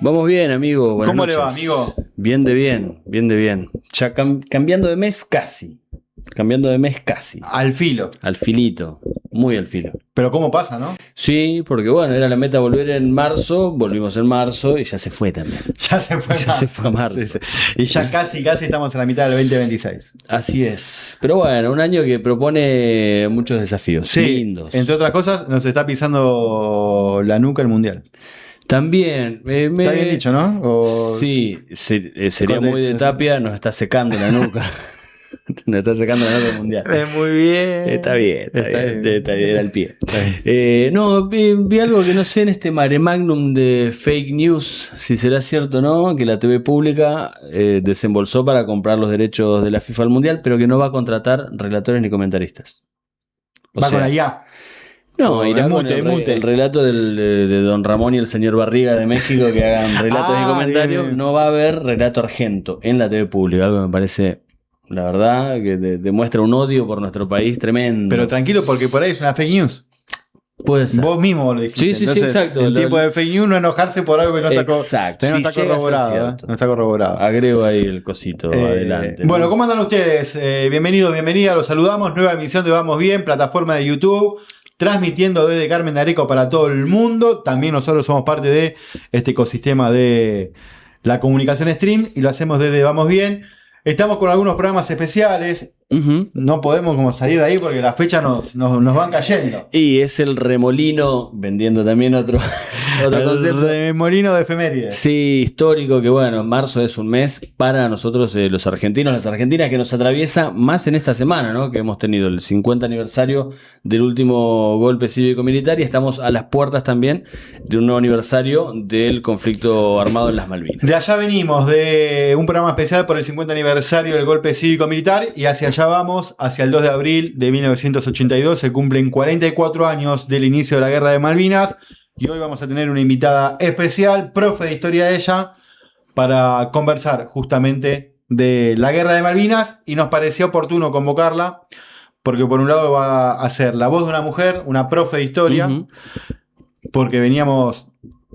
Vamos bien, amigo. Buenas ¿Cómo noches. le va, amigo? Bien de bien, bien de bien. Ya cambiando de mes casi. Cambiando de mes casi. Al filo. Al filito. Muy al filo. Pero ¿cómo pasa, no? Sí, porque bueno, era la meta volver en marzo. Volvimos en marzo y ya se fue también. Ya se fue Ya se fue a marzo. Sí, sí. Y ya casi estamos en la mitad del 2026. Así es. Pero bueno, un año que propone muchos desafíos. Sí, Lindos. entre otras cosas, nos está pisando la nuca el mundial. También. Está bien dicho, ¿no? Sí, sería Corte- muy de Tapia. Nos está secando la nuca. Nos está secando la nuca del mundial. Muy bien. Está bien, está bien al pie. Está bien. No, vi algo que no sé en este mare magnum de fake news, si será cierto o no, que la TV pública desembolsó para comprar los derechos de la FIFA al Mundial, pero que no va a contratar relatores ni comentaristas. O Va sea, con allá. no, O irá el con mute, el, el mute. el relato de Don Ramón y el señor Barriga de México que hagan relatos y comentarios. Bien. No va a haber relato argento en la TV pública, algo que me parece, la verdad, que demuestra un odio por nuestro país tremendo. Pero tranquilo, porque por ahí es una fake news. Puede ser. Vos mismo lo dijiste. Sí, sí, sí, exacto. El tipo de fake news no enojarse por algo que no está, Exacto. que no Si está llega a ser corroborado. cierto. No está corroborado. Agrego ahí el cosito adelante. ¿no? Bueno, ¿cómo andan ustedes? Bienvenidos, bienvenidas, los saludamos. Nueva emisión de Vamos Bien, plataforma de YouTube, transmitiendo desde Carmen de Areco para todo el mundo. También nosotros somos parte de este ecosistema de la comunicación stream y lo hacemos desde Vamos Bien. Estamos con algunos programas especiales. Ujú. No podemos como salir de ahí porque las fechas nos van cayendo. Y es el remolino, vendiendo también otro concepto. El molino de efemérides. Sí, histórico, que bueno, marzo es un mes para nosotros los argentinos, las argentinas, que nos atraviesa más en esta semana, ¿no? Que hemos tenido el 50 aniversario del último golpe cívico-militar y estamos a las puertas también de un nuevo aniversario del conflicto armado en las Malvinas. De allá venimos, de un programa especial por el 50 aniversario del golpe cívico-militar y hacia allá vamos, hacia el 2 de abril de 1982. Se cumplen 44 años del inicio de la Guerra de Malvinas y hoy vamos a tener una invitada especial, profe de historia ella, para conversar justamente de la Guerra de Malvinas y nos pareció oportuno convocarla porque por un lado va a ser la voz de una mujer, una profe de historia, Ujú. porque veníamos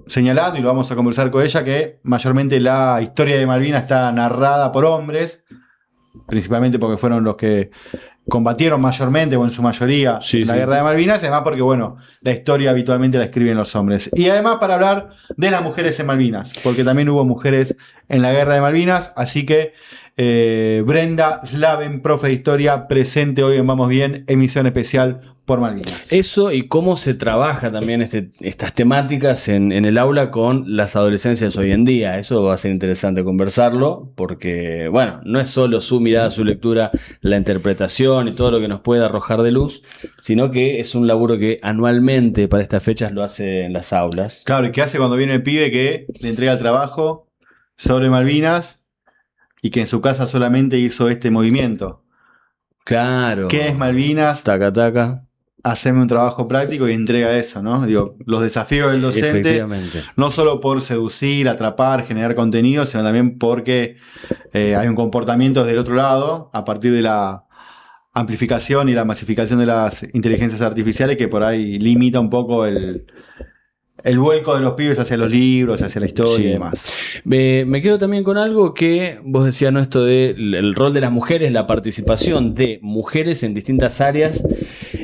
señalando y lo vamos a conversar con ella que mayormente la historia de Malvinas está narrada por hombres, principalmente porque fueron los que combatieron mayormente o en su mayoría Sí, en la sí. Guerra de Malvinas, y además porque bueno, la historia habitualmente la escriben los hombres. Y además para hablar de las mujeres en Malvinas, porque también hubo mujeres en la Guerra de Malvinas, así que Brenda Slaven, profe de historia, presente hoy en Vamos Bien, emisión especial por Malvinas. Eso y cómo se trabaja también estas temáticas en el aula con las adolescencias hoy en día. Eso va a ser interesante conversarlo porque, bueno, no es solo su mirada, su lectura, la interpretación y todo lo que nos puede arrojar de luz, sino que es un laburo que anualmente para estas fechas lo hace en las aulas. Claro, ¿y qué hace cuando viene el pibe que le entrega el trabajo sobre Malvinas y que en su casa solamente hizo este movimiento? Claro. ¿Qué es Malvinas? Taca, taca. Haceme un trabajo práctico y entrega eso, ¿no? Digo, los desafíos del docente, Efectivamente. no solo por seducir, atrapar, generar contenido, sino también porque hay un comportamiento del otro lado, a partir de la amplificación y la masificación de las inteligencias artificiales, que por ahí limita un poco el vuelco de los pibes hacia los libros, hacia la historia Sí. y demás. Me quedo también con algo que vos decías, ¿no? Esto del rol de las mujeres, la participación de mujeres en distintas áreas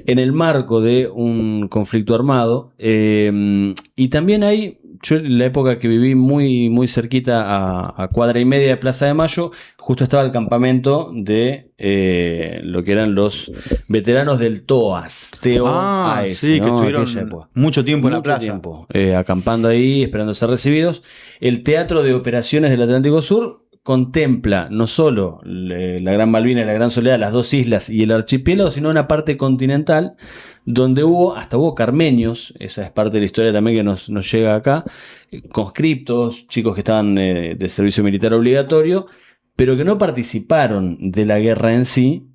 en el marco de un conflicto armado. Y también hay, yo en la época que viví muy, muy cerquita a cuadra y media de Plaza de Mayo, justo estaba el campamento de lo que eran los veteranos del TOAS. TOAS, sí, que ¿no? Aquella estuvieron época. mucho tiempo en la Mucho plaza. tiempo, acampando ahí, esperando ser recibidos. El Teatro de Operaciones del Atlántico Sur contempla no solo la Gran Malvina y la Gran Soledad, las dos islas y el archipiélago, sino una parte continental donde hasta hubo carmeños, esa es parte de la historia también que nos llega acá, conscriptos, chicos que estaban de servicio militar obligatorio, pero que no participaron de la guerra en sí,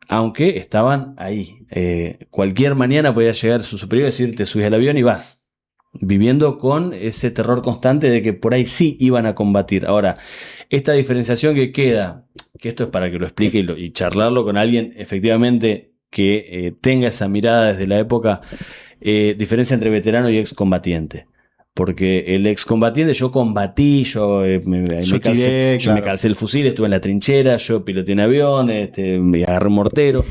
aunque estaban ahí. Cualquier mañana podía llegar su superior y decir, te subís al avión y vas, viviendo con ese terror constante de que por ahí sí iban a combatir. Ahora, esta diferenciación que queda, que esto es para que lo explique y charlarlo con alguien efectivamente que tenga esa mirada desde la época, diferencia entre veterano y excombatiente. porque el excombatiente, yo combatí, me calcé el fusil, estuve en la trinchera, yo piloteé un avión, me agarré un mortero.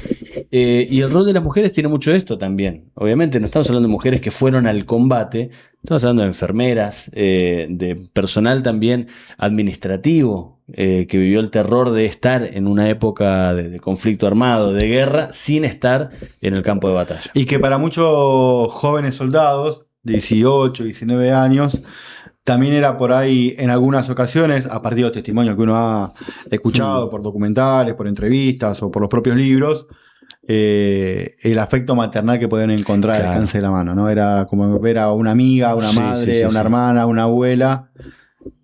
Y el rol de las mujeres tiene mucho de esto también. Obviamente no estamos hablando de mujeres que fueron al combate, estamos hablando de enfermeras, de personal también administrativo, que vivió el terror de estar en una época de conflicto armado, de guerra, sin estar en el campo de batalla. Y que para muchos jóvenes soldados, 18, 19 años, también era por ahí en algunas ocasiones, a partir de los testimonios que uno ha escuchado por documentales, por entrevistas o por los propios libros, el afecto maternal que podían encontrar al alcance de la mano, ¿no? Era como ver a una amiga, una madre, a una hermana, a una abuela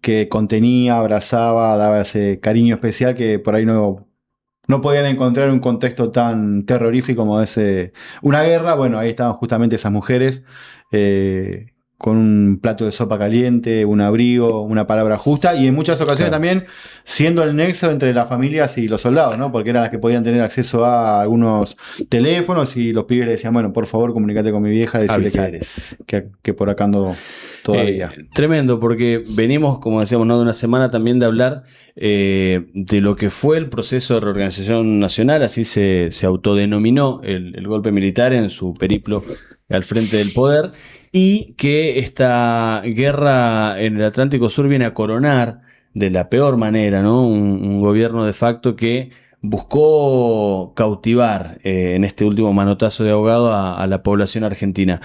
que contenía, abrazaba, daba ese cariño especial que por ahí no podían encontrar en un contexto tan terrorífico como ese una guerra. Bueno, ahí estaban justamente esas mujeres con un plato de sopa caliente, un abrigo, una palabra justa, y en muchas ocasiones también siendo el nexo entre las familias y los soldados, ¿no? Porque eran las que podían tener acceso a algunos teléfonos y los pibes le decían, bueno, por favor, comunícate con mi vieja, decirle que por acá ando todavía. Tremendo, porque venimos, como decíamos, ¿no?, de una semana también de hablar de lo que fue el proceso de reorganización nacional, así se autodenominó el golpe militar en su periplo al frente del poder, y que esta guerra en el Atlántico Sur viene a coronar de la peor manera, ¿no? Un gobierno de facto que buscó cautivar en este último manotazo de ahogado a la población argentina.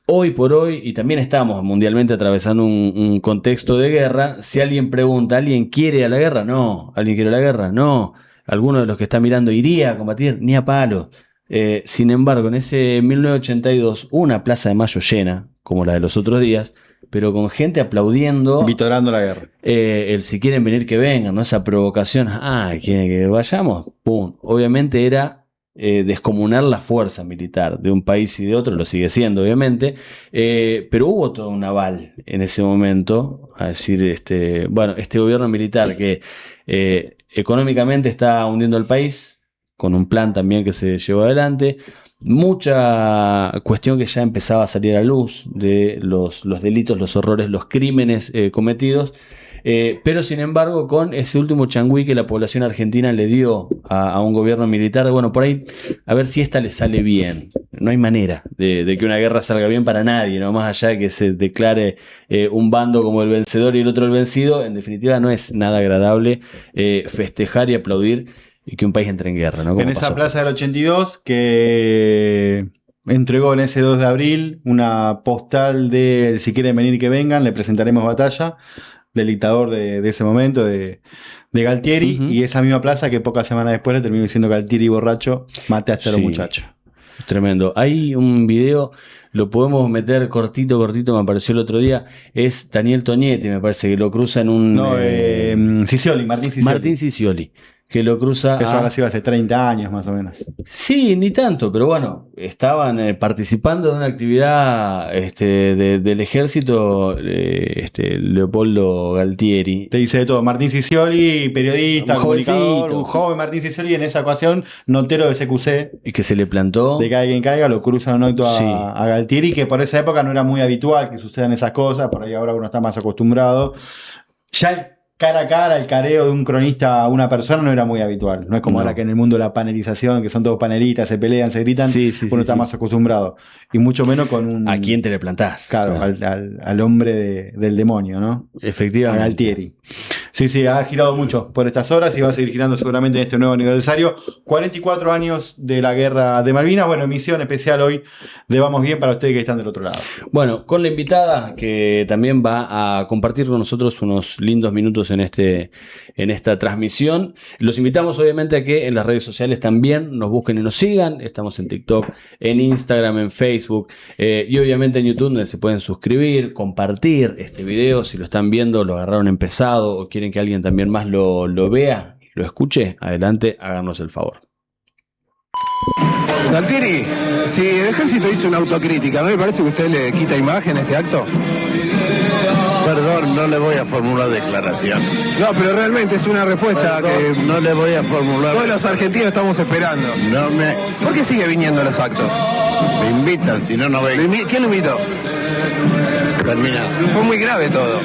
Hoy por hoy, y también estamos mundialmente atravesando un contexto de guerra, si alguien pregunta, ¿alguien quiere a la guerra? No. ¿Alguien quiere la guerra? No. ¿Alguno de los que está mirando iría a combatir? Ni a palo. Sin embargo, en ese 1982, una Plaza de Mayo llena, como la de los otros días, pero con gente aplaudiendo. Vitorando la guerra. El si quieren venir que vengan, ¿no? Esa provocación. ¿Quieren que vayamos? ¡Pum! Obviamente era descomunar la fuerza militar de un país y de otro, lo sigue siendo, obviamente. Pero hubo todo un aval en ese momento, a decir, este gobierno militar que económicamente está hundiendo al país, con un plan también que se llevó adelante, mucha cuestión que ya empezaba a salir a la luz de los delitos, los horrores, los crímenes cometidos, pero sin embargo con ese último changüí que la población argentina le dio a un gobierno militar, de bueno, por ahí a ver si esta le sale bien. No hay manera de que una guerra salga bien para nadie, ¿no? Más allá de que se declare un bando como el vencedor y el otro el vencido, en definitiva no es nada agradable festejar y aplaudir y que un país entre en guerra, ¿no? En esa plaza del 82 que entregó en ese 2 de abril una postal de si quieren venir que vengan, le presentaremos batalla, del dictador de ese momento, de Galtieri, y esa misma plaza que pocas semanas después le terminó diciendo Galtieri borracho, mate hasta los muchachos. Tremendo. Hay un video, lo podemos meter cortito, me apareció el otro día, es Daniel Tonietti, me parece, que lo cruza en un... Martín Sicioli. Martín Sicioli, que lo cruza. Eso ahora sido hace 30 años más o menos. Sí, ni tanto, pero bueno, estaban participando de una actividad del ejército, Leopoldo Galtieri. Te dice de todo, Martín Sicioli, periodista, comunicador, un joven Martín Sicioli, en esa ocasión, notero de CQC. Y que se le plantó. De caiga quien caiga, lo cruzan un acto a Galtieri, que por esa época no era muy habitual que sucedan esas cosas, por ahí ahora uno está más acostumbrado. Ya cara a cara, el careo de un cronista a una persona no era muy habitual. No es como ahora que en el mundo de la panelización, que son todos panelistas, se pelean, se gritan, uno está más acostumbrado. Y mucho menos con un... ¿A quién te le plantás? Claro, al hombre del demonio, ¿no? Efectivamente. A Galtieri. Sí, ha girado mucho por estas horas y va a seguir girando seguramente en este nuevo aniversario. 44 años de la guerra de Malvinas. Bueno, emisión especial hoy de Vamos Bien para ustedes que están del otro lado. Bueno, con la invitada que también va a compartir con nosotros unos lindos minutos en esta transmisión. Los invitamos obviamente a que en las redes sociales también nos busquen y nos sigan. Estamos en TikTok, en Instagram, en Facebook y obviamente en YouTube, donde se pueden suscribir, compartir este video. Si lo están viendo, lo agarraron empezado o quieren que alguien también más lo vea y lo escuche, adelante, háganos el favor. Galtieri, si el ejército hizo una autocrítica, ¿no le parece que usted le quita imagen a este acto? Perdón, no le voy a formular declaración. No, pero realmente es una respuesta que... No le voy a formular... Todos los argentinos estamos esperando. ¿Por qué sigue viniendo a los actos? Me invitan, si no, no vengo. ¿Quién lo invitó? Terminado. Fue muy grave todo.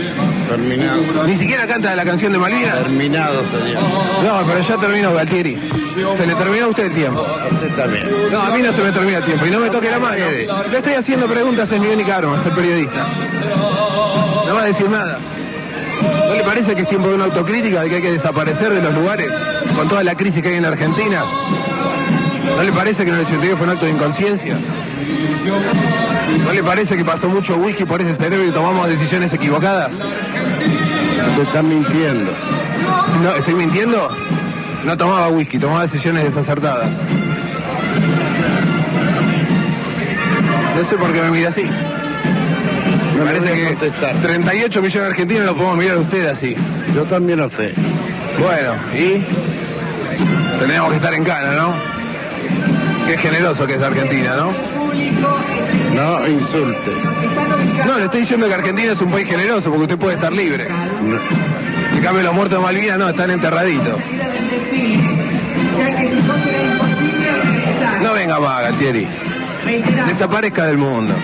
Terminado. Ni siquiera canta la canción de Malvinas. Terminado sería. No, pero ya terminó, Galtieri. Se le terminó a usted el tiempo. A usted también. No, a mí no se me termina el tiempo y no me toque la mano. Le estoy haciendo preguntas en Miguel Nicaragua, el periodista. No va a decir nada. ¿No le parece que es tiempo de una autocrítica, de que hay que desaparecer de los lugares con toda la crisis que hay en Argentina? ¿No le parece que en el 82 fue un acto de inconsciencia? ¿No le parece que pasó mucho whisky por ese cerebro y tomamos decisiones equivocadas? Usted está mintiendo. Si no, ¿estoy mintiendo? No tomaba whisky, tomaba decisiones desacertadas. No sé por qué me mira así. Me parece voy a que contestar. 38 millones de argentinos lo podemos mirar a usted así. Yo también a usted. Bueno, ¿y? Tenemos que estar en cana, ¿no? Qué generoso que es Argentina, ¿no? No insulte. No, le estoy diciendo que Argentina es un país generoso porque usted puede estar libre. En cambio los muertos de Malvinas no, están enterraditos. No venga más, Galtieri. Desaparezca del mundo.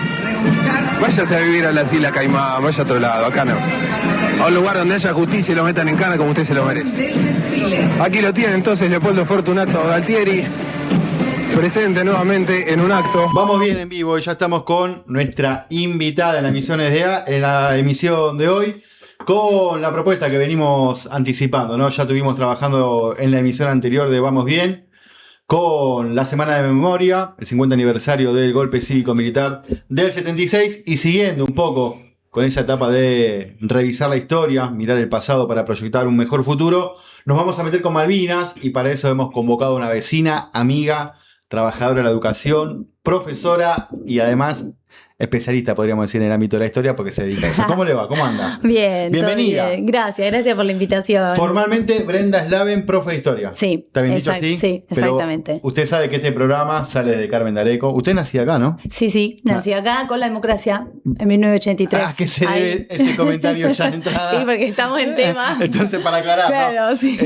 Váyase a vivir a las Islas Caimán, vaya a otro lado, acá no. A un lugar donde haya justicia y lo metan en cana como usted se lo merece. Aquí lo tiene entonces Leopoldo Fortunato Galtieri, presente nuevamente en un acto. Vamos bien en vivo y ya estamos con nuestra invitada en la emisión de hoy, con la propuesta que venimos anticipando, ¿no? Ya estuvimos trabajando en la emisión anterior de Vamos Bien, con la Semana de Memoria, el 50 aniversario del golpe cívico-militar del 76, y siguiendo un poco con esa etapa de revisar la historia, mirar el pasado para proyectar un mejor futuro, nos vamos a meter con Malvinas, y para eso hemos convocado a una vecina, amiga, trabajadora de la educación, profesora y además especialista, podríamos decir, en el ámbito de la historia, porque se dedica a eso. ¿Cómo le va? ¿Cómo anda? Bien, bienvenida. todo bien. Gracias por la invitación. Formalmente, Brenda Slaven, profe de historia. Sí. ¿Está bien dicho así? Sí, Pero exactamente. usted sabe que este programa sale de Carmen D'Areco. Usted nació acá, ¿no? Sí, nací acá con la democracia en 1983. Ah, que se debe ese comentario ya de entrada. Sí, porque estamos en tema. Entonces, para aclarar, Claro, ¿no? sí.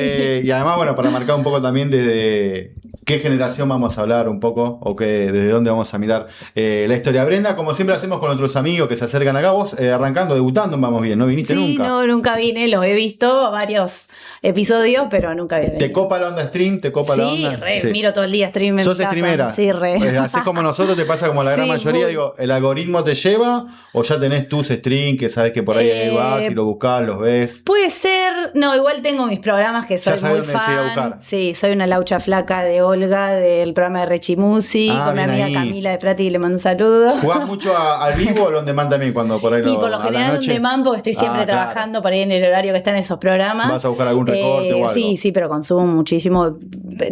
Y además, bueno, para marcar un poco también desde qué generación vamos a hablar un poco, o desde dónde vamos a mirar la historia. Brenda, como siempre hacemos con otros amigos que se acercan acá, vos arrancando, debutando, vamos bien, ¿no viniste nunca? Sí, no, nunca vine, los he visto varios episodios, pero nunca vine. ¿Te copa la onda stream? ¿Te copa la onda? Sí, miro todo el día stream en ¿Sos mi casa. streamera? Sí, re. Así como nosotros, te pasa como a la gran Sí, mayoría, muy. digo, ¿el algoritmo te lleva o ya tenés tus streams que sabes que por ahí vas y lo buscás, los ves? Puede ser, no, igual tengo mis programas que soy sabés muy dónde se ir a fan. buscar. Sí, soy una laucha flaca de Olga, del programa de Rechimusi, Ah, con mi bien amiga ahí. Camila de Prati, le mando un saludo. ¿Jugás mucho al vivo o al on demand también cuando por ahí Y por lo a la general un noche? demand, porque estoy siempre Claro. trabajando por ahí en el horario que están esos programas. ¿Vas a buscar algún recorte o algo? Sí, pero consumo muchísimo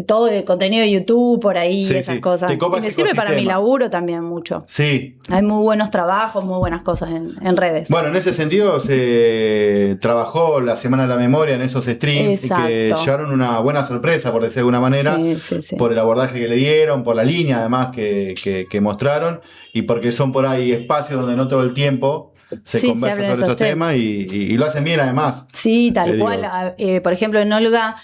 todo el contenido de YouTube por ahí, Sí, esas sí. cosas. Te copa Y me ese sirve para mi ecosistema. laburo también mucho. Sí. Hay muy buenos trabajos, muy buenas cosas en redes. Bueno, en ese sentido se trabajó la Semana de la Memoria en esos streams Exacto. que llevaron una buena sorpresa, por decir de alguna manera, Sí. por el abordaje que le dieron, por la línea además que mostraron, y porque son por ahí espacios donde no todo el tiempo se Sí, se conversa habla de sobre esos esos temas y lo hacen bien además. Sí, Te tal digo. cual. Por ejemplo, en Olga,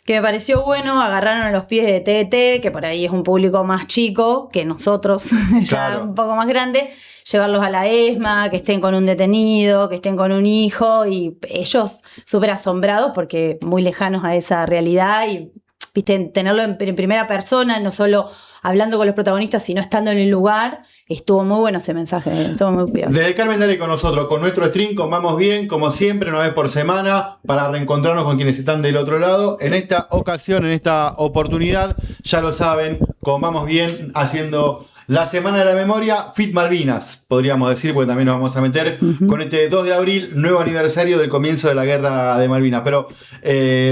que me pareció bueno, agarraron a los pies de TT, que por ahí es un público más chico que nosotros, ya Claro. un poco más grande, llevarlos a la ESMA, que estén con un detenido, que estén con un hijo, y ellos súper asombrados porque muy lejanos a esa realidad y viste, tenerlo en primera persona, no solo hablando con los protagonistas, sino estando en el lugar. Estuvo muy bueno ese mensaje, estuvo muy bien. Desde Carmen Dale con nosotros, con nuestro stream, con Vamos Bien, como siempre, una vez por semana, para reencontrarnos con quienes están del otro lado. En esta ocasión, en esta oportunidad, ya lo saben, con Vamos Bien, haciendo la Semana de la Memoria, Fit Malvinas, podríamos decir, porque también nos vamos a meter con este 2 de abril, nuevo aniversario del comienzo de la Guerra de Malvinas. Pero,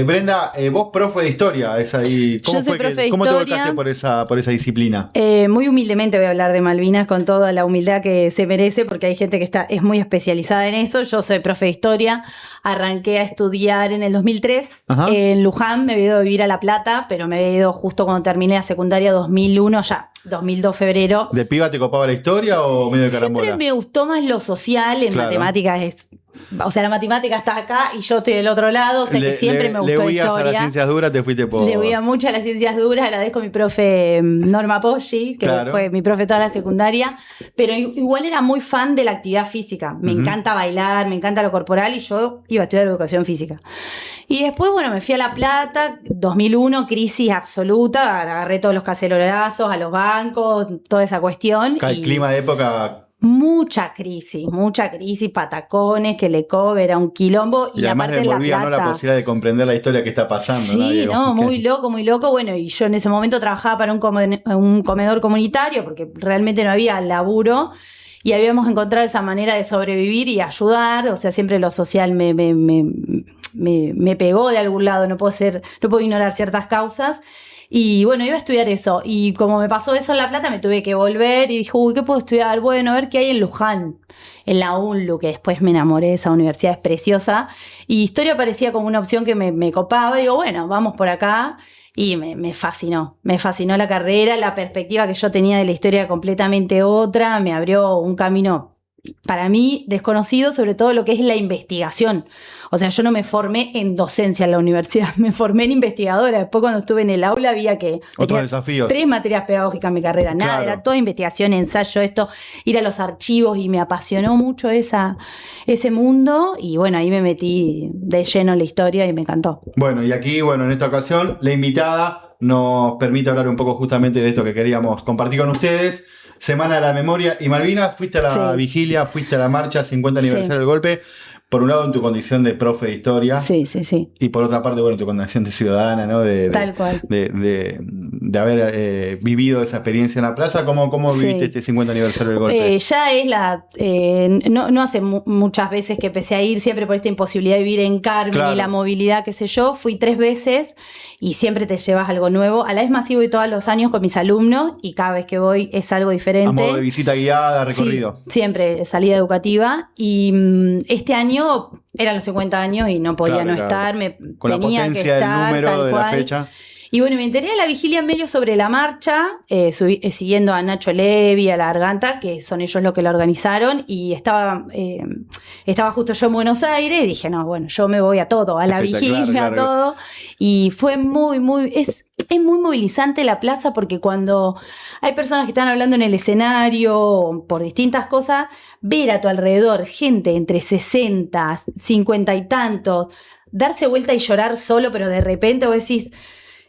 Brenda, vos profe de historia, es ahí. ¿Cómo Yo soy fue profe de cómo te historia. volcaste por esa disciplina? Muy humildemente voy a hablar de Malvinas con toda la humildad que se merece, porque hay gente que es muy especializada en eso. Yo soy profe de historia, arranqué a estudiar en el 2003 Ajá. en Luján, me había ido a vivir a La Plata, pero me había ido justo cuando terminé la secundaria 2001, ya 2002 febrero. ¿De piba te copaba la historia o medio de carambola? Siempre me gustó más lo social, en Claro. matemáticas es O sea, la matemática está acá y yo estoy del otro lado, o sea que siempre me gustó la huías historia. a las ciencias duras, te fuiste por... Le huía mucho a las ciencias duras, agradezco a mi profe Norma Poggi, que Claro. fue mi profe toda la secundaria, pero igual era muy fan de la actividad física. Me encanta bailar, me encanta lo corporal y yo iba a estudiar educación física. Y después, bueno, me fui a La Plata, 2001, crisis absoluta, agarré todos los cacerolazos, a los bancos, toda esa cuestión. El y clima de época... mucha crisis, patacones, que le cobre, era un quilombo. Y Y además aparte le en La envolvía, ¿no?, la Plata. posibilidad de comprender la historia que está pasando. ¿no? Sí, Digo, no, muy loco. Bueno, y yo en ese momento trabajaba para un comedor comunitario porque realmente no había laburo y habíamos encontrado esa manera de sobrevivir y ayudar. O sea, siempre lo social me pegó de algún lado, no puedo ignorar ciertas causas. Y bueno, iba a estudiar eso. Y como me pasó eso en La Plata, me tuve que volver y dije, uy, ¿qué puedo estudiar? Bueno, a ver qué hay en Luján, en la UNLU, que después me enamoré de esa universidad, es preciosa. Y historia parecía como una opción que me copaba. Digo, bueno, vamos por acá. Y me fascinó la carrera, la perspectiva que yo tenía de la historia completamente otra. Me abrió un camino para mí desconocido, sobre todo lo que es la investigación. O sea, yo no me formé en docencia en la universidad, me formé en investigadora. Después cuando estuve en el aula había que... Otros tenía desafíos. 3 materias pedagógicas en mi carrera, nada, Claro. era toda investigación, ensayo, ir a los archivos y me apasionó mucho ese mundo y bueno, ahí me metí de lleno en la historia y me encantó. Bueno, y aquí, bueno, en esta ocasión, la invitada nos permite hablar un poco justamente de esto que queríamos compartir con ustedes. Semana de la Memoria y Malvinas, fuiste a la Sí. vigilia, fuiste a la marcha 50 aniversario Sí. del golpe, por un lado en tu condición de profe de historia, Sí. y por otra parte, bueno, tu condición de ciudadana, ¿no? Tal cual. De haber vivido esa experiencia en la plaza. ¿Cómo Sí. viviste este 50 aniversario del golpe? Ya es no hace muchas veces que empecé a ir, siempre por esta imposibilidad de vivir en Carmen Claro. y la movilidad, qué sé yo, fui 3 veces y siempre te llevas algo nuevo. A la vez masivo y todos los años con mis alumnos y cada vez que voy es algo diferente. A modo de visita guiada, recorrido. Sí, siempre salida educativa y este año eran los 50 años y no podía Claro, no claro. estar, me Con la tenía que potencia del estar, número, tal de la cual. fecha. Y bueno, me enteré de la vigilia medio sobre la marcha, siguiendo a Nacho Levi, a La Garganta, que son ellos los que la organizaron, y estaba justo yo en Buenos Aires, y dije, no, bueno, yo me voy a todo, a la Espectacular, vigilia, a claro. todo. Y fue es muy movilizante la plaza porque cuando hay personas que están hablando en el escenario por distintas cosas, ver a tu alrededor gente entre 60, 50 y tantos, darse vuelta y llorar solo, pero de repente vos decís,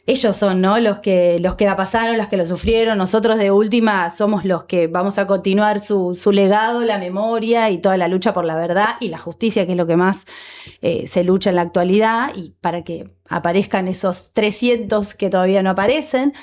ellos son, ¿no?, los que la pasaron, los que lo sufrieron. Nosotros de última somos los que vamos a continuar su legado, la memoria y toda la lucha por la verdad y la justicia, que es lo que más se lucha en la actualidad, y para que aparezcan esos 300 que todavía no aparecen.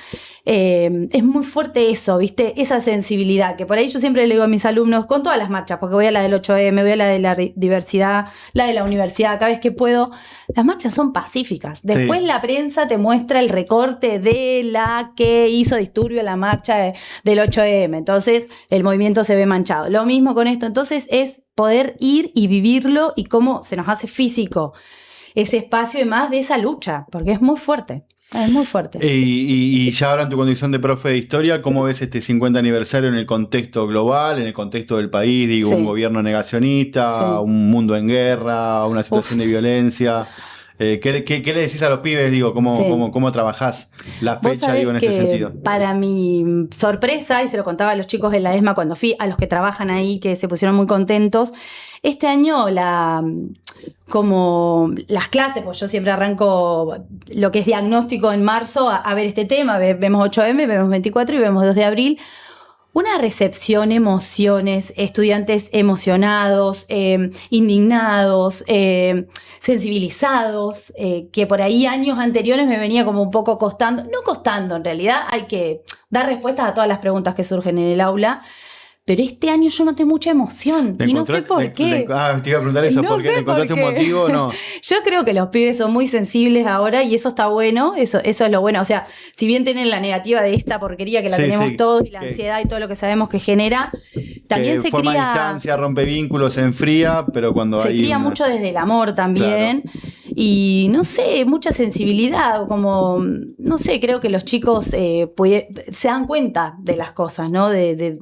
Es muy fuerte eso, ¿viste? Esa sensibilidad, que por ahí yo siempre le digo a mis alumnos, con todas las marchas, porque voy a la del 8M, voy a la de la diversidad, la de la universidad, cada vez que puedo, las marchas son pacíficas. Después Sí. la prensa te muestra el recorte de la que hizo disturbio en la marcha del 8M, entonces el movimiento se ve manchado. Lo mismo con esto, entonces es poder ir y vivirlo y cómo se nos hace físico ese espacio y más de esa lucha, porque es muy fuerte. Es muy fuerte. Y ya ahora en tu condición de profe de historia, ¿cómo ves este 50 aniversario en el contexto global, en el contexto del país? Digo, Sí. un gobierno negacionista, Sí. un mundo en guerra, una situación de violencia. ¿Qué le decís a los pibes? Digo, Sí. ¿cómo trabajás la Vos fecha, sabés digo, en ese que sentido? para mi sorpresa, y se lo contaba a los chicos de la ESMA cuando fui, a los que trabajan ahí, que se pusieron muy contentos, este año como las clases, pues yo siempre arranco lo que es diagnóstico en marzo a ver este tema, vemos 8M, vemos 24 y vemos 2 de abril. Una recepción, emociones, estudiantes emocionados, indignados, sensibilizados, que por ahí años anteriores me venía como un poco costando, no costando en realidad, hay que dar respuestas a todas las preguntas que surgen en el aula, pero este año yo noté mucha emoción y no sé por qué. te iba a preguntar eso, No ¿por qué? sé ¿Le encontraste por un qué. motivo o no? Yo creo que los pibes son muy sensibles ahora y eso está bueno, eso es lo bueno. O sea, si bien tienen la negativa de esta porquería que la Sí, tenemos sí, todos y la que- ansiedad y todo lo que sabemos que genera, también Que se forma cría... distancia, rompe vínculos, se enfría, pero cuando Se hay cría mucho desde el amor también. Y no sé, mucha sensibilidad, como, no sé, creo que los chicos se dan cuenta de las cosas, ¿no? De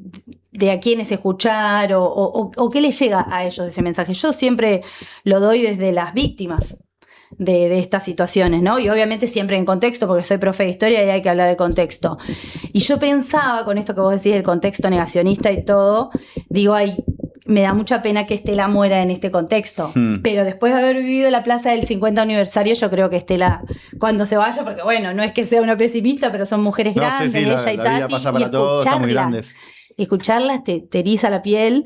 de a quiénes escuchar o qué les llega a ellos ese mensaje. Yo siempre lo doy desde las víctimas de estas situaciones, ¿no? Y obviamente siempre en contexto, porque soy profe de historia y hay que hablar de contexto. Y yo pensaba, con esto que vos decís, el contexto negacionista y todo, digo, ay, me da mucha pena que Estela muera en este contexto. Pero después de haber vivido la plaza del 50 aniversario, yo creo que Estela, cuando se vaya, porque bueno, no es que sea una pesimista, pero son mujeres grandes, sí, ella la y vida Tati, pasa para todos, están muy grandes. y escucharlas te eriza la piel.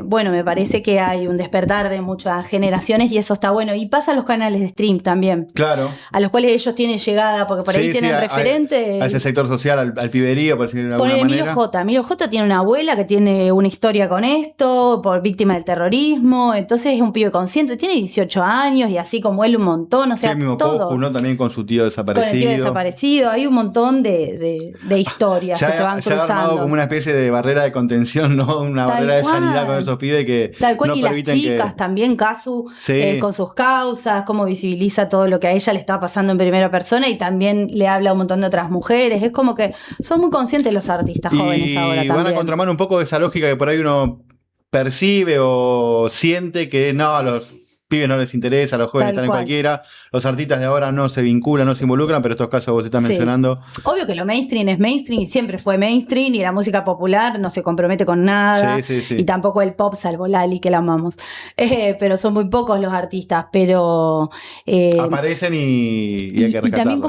Bueno, me parece que hay un despertar de muchas generaciones y eso está bueno. Y pasa a los canales de stream también. Claro. A los cuales ellos tienen llegada, porque por ahí tienen referentes. A ese sector social, al piberío, por decirlo de alguna manera. Milo J tiene una abuela que tiene una historia con esto, por víctima del terrorismo, entonces es un pibe consciente, tiene 18 años y así como él un montón, o sea, el mismo todo. Coscu, ¿no? También con su tío desaparecido. Con el tío desaparecido, hay un montón de historias que se van cruzando. Se ha armado como una especie de barrera de contención, ¿no? Una barrera de sanidad con esos pibes que tal cual, no y permiten las chicas también, Casu, con sus causas, cómo visibiliza todo lo que a ella le está pasando en primera persona y también le habla a un montón de otras mujeres. Es como que son muy conscientes los artistas jóvenes ahora también. Y van a contramano un poco de esa lógica que por ahí uno percibe o siente que no, a los pibes no les interesa, a los jóvenes están en cualquiera, los artistas de ahora no se vinculan, no se involucran, pero estos casos vos estás mencionando. Obvio que lo mainstream es mainstream y siempre fue mainstream y la música popular no se compromete con nada y tampoco el pop, salvo Lali, que la amamos. Pero son muy pocos los artistas, pero aparecen y hay que rescatarlos. Y también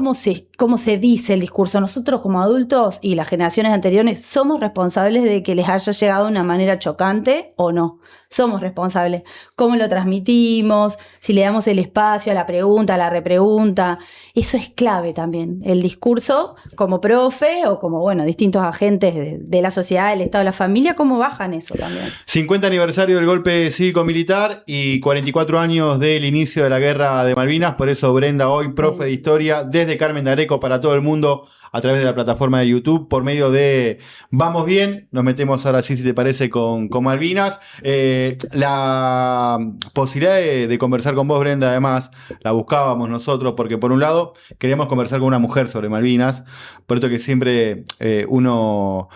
cómo se dice el discurso. Nosotros como adultos y las generaciones anteriores somos responsables de que les haya llegado de una manera chocante o no. Somos responsables. ¿Cómo lo transmitimos? Si le damos el espacio a la pregunta, a la repregunta. Eso es clave también. El discurso como profe o como, bueno, distintos agentes de la sociedad, del Estado, de la familia, ¿cómo bajan eso también? 50 aniversario del golpe cívico-militar y 44 años del inicio de la Guerra de Malvinas. Por eso Brenda hoy, profe de historia, desde Carmen de Areco para todo el mundo, a través de la plataforma de YouTube, por medio de Vamos Bien. Nos metemos ahora sí, si te parece, con Malvinas. La posibilidad de conversar con vos, Brenda, además, la buscábamos nosotros, porque por un lado queríamos conversar con una mujer sobre Malvinas, por esto que siempre uno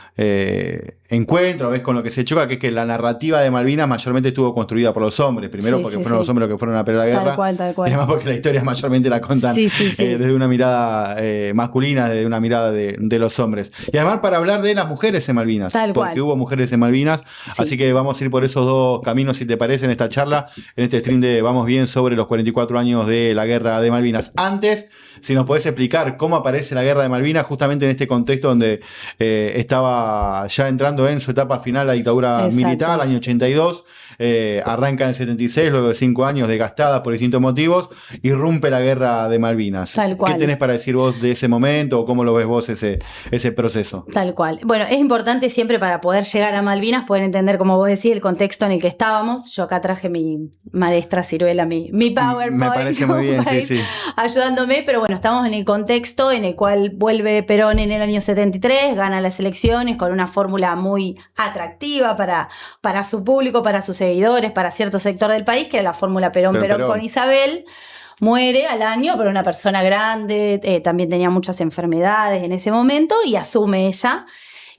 encuentra o ves con lo que se choca, que es que la narrativa de Malvinas mayormente estuvo construida por los hombres, primero porque fueron los hombres los que fueron a pelear la guerra, tal cual. y además porque la historia mayormente la contan desde una mirada masculina, desde una mirada de los hombres. Y además para hablar de las mujeres en Malvinas, porque hubo mujeres en Malvinas, así que vamos a ir por esos dos caminos, si te parece, en esta charla, en este stream de Vamos Bien sobre los 44 años de la Guerra de Malvinas. Antes, si nos podés explicar cómo aparece la Guerra de Malvinas justamente en este contexto donde estaba ya entrando en su etapa final la dictadura militar, año 82, arranca en el 76, luego de 5 años desgastada por distintos motivos, irrumpe la Guerra de Malvinas. ¿Qué tenés para decir vos de ese momento o cómo lo ves vos ese proceso? Tal cual. Bueno, es importante siempre para poder llegar a Malvinas, poder entender, como vos decís, el contexto en el que estábamos. Yo acá traje mi maestra Ciruela, mi PowerPoint. Me parece muy bien, sí. Ayudándome, pero bueno, estamos en el contexto en el cual vuelve Perón en el año 73, gana las elecciones con una fórmula muy atractiva para su público, para sus seguidores, para cierto sector del país, que era la fórmula Perón con Isabel. Muere al año, pero una persona grande, también tenía muchas enfermedades en ese momento y asume ella.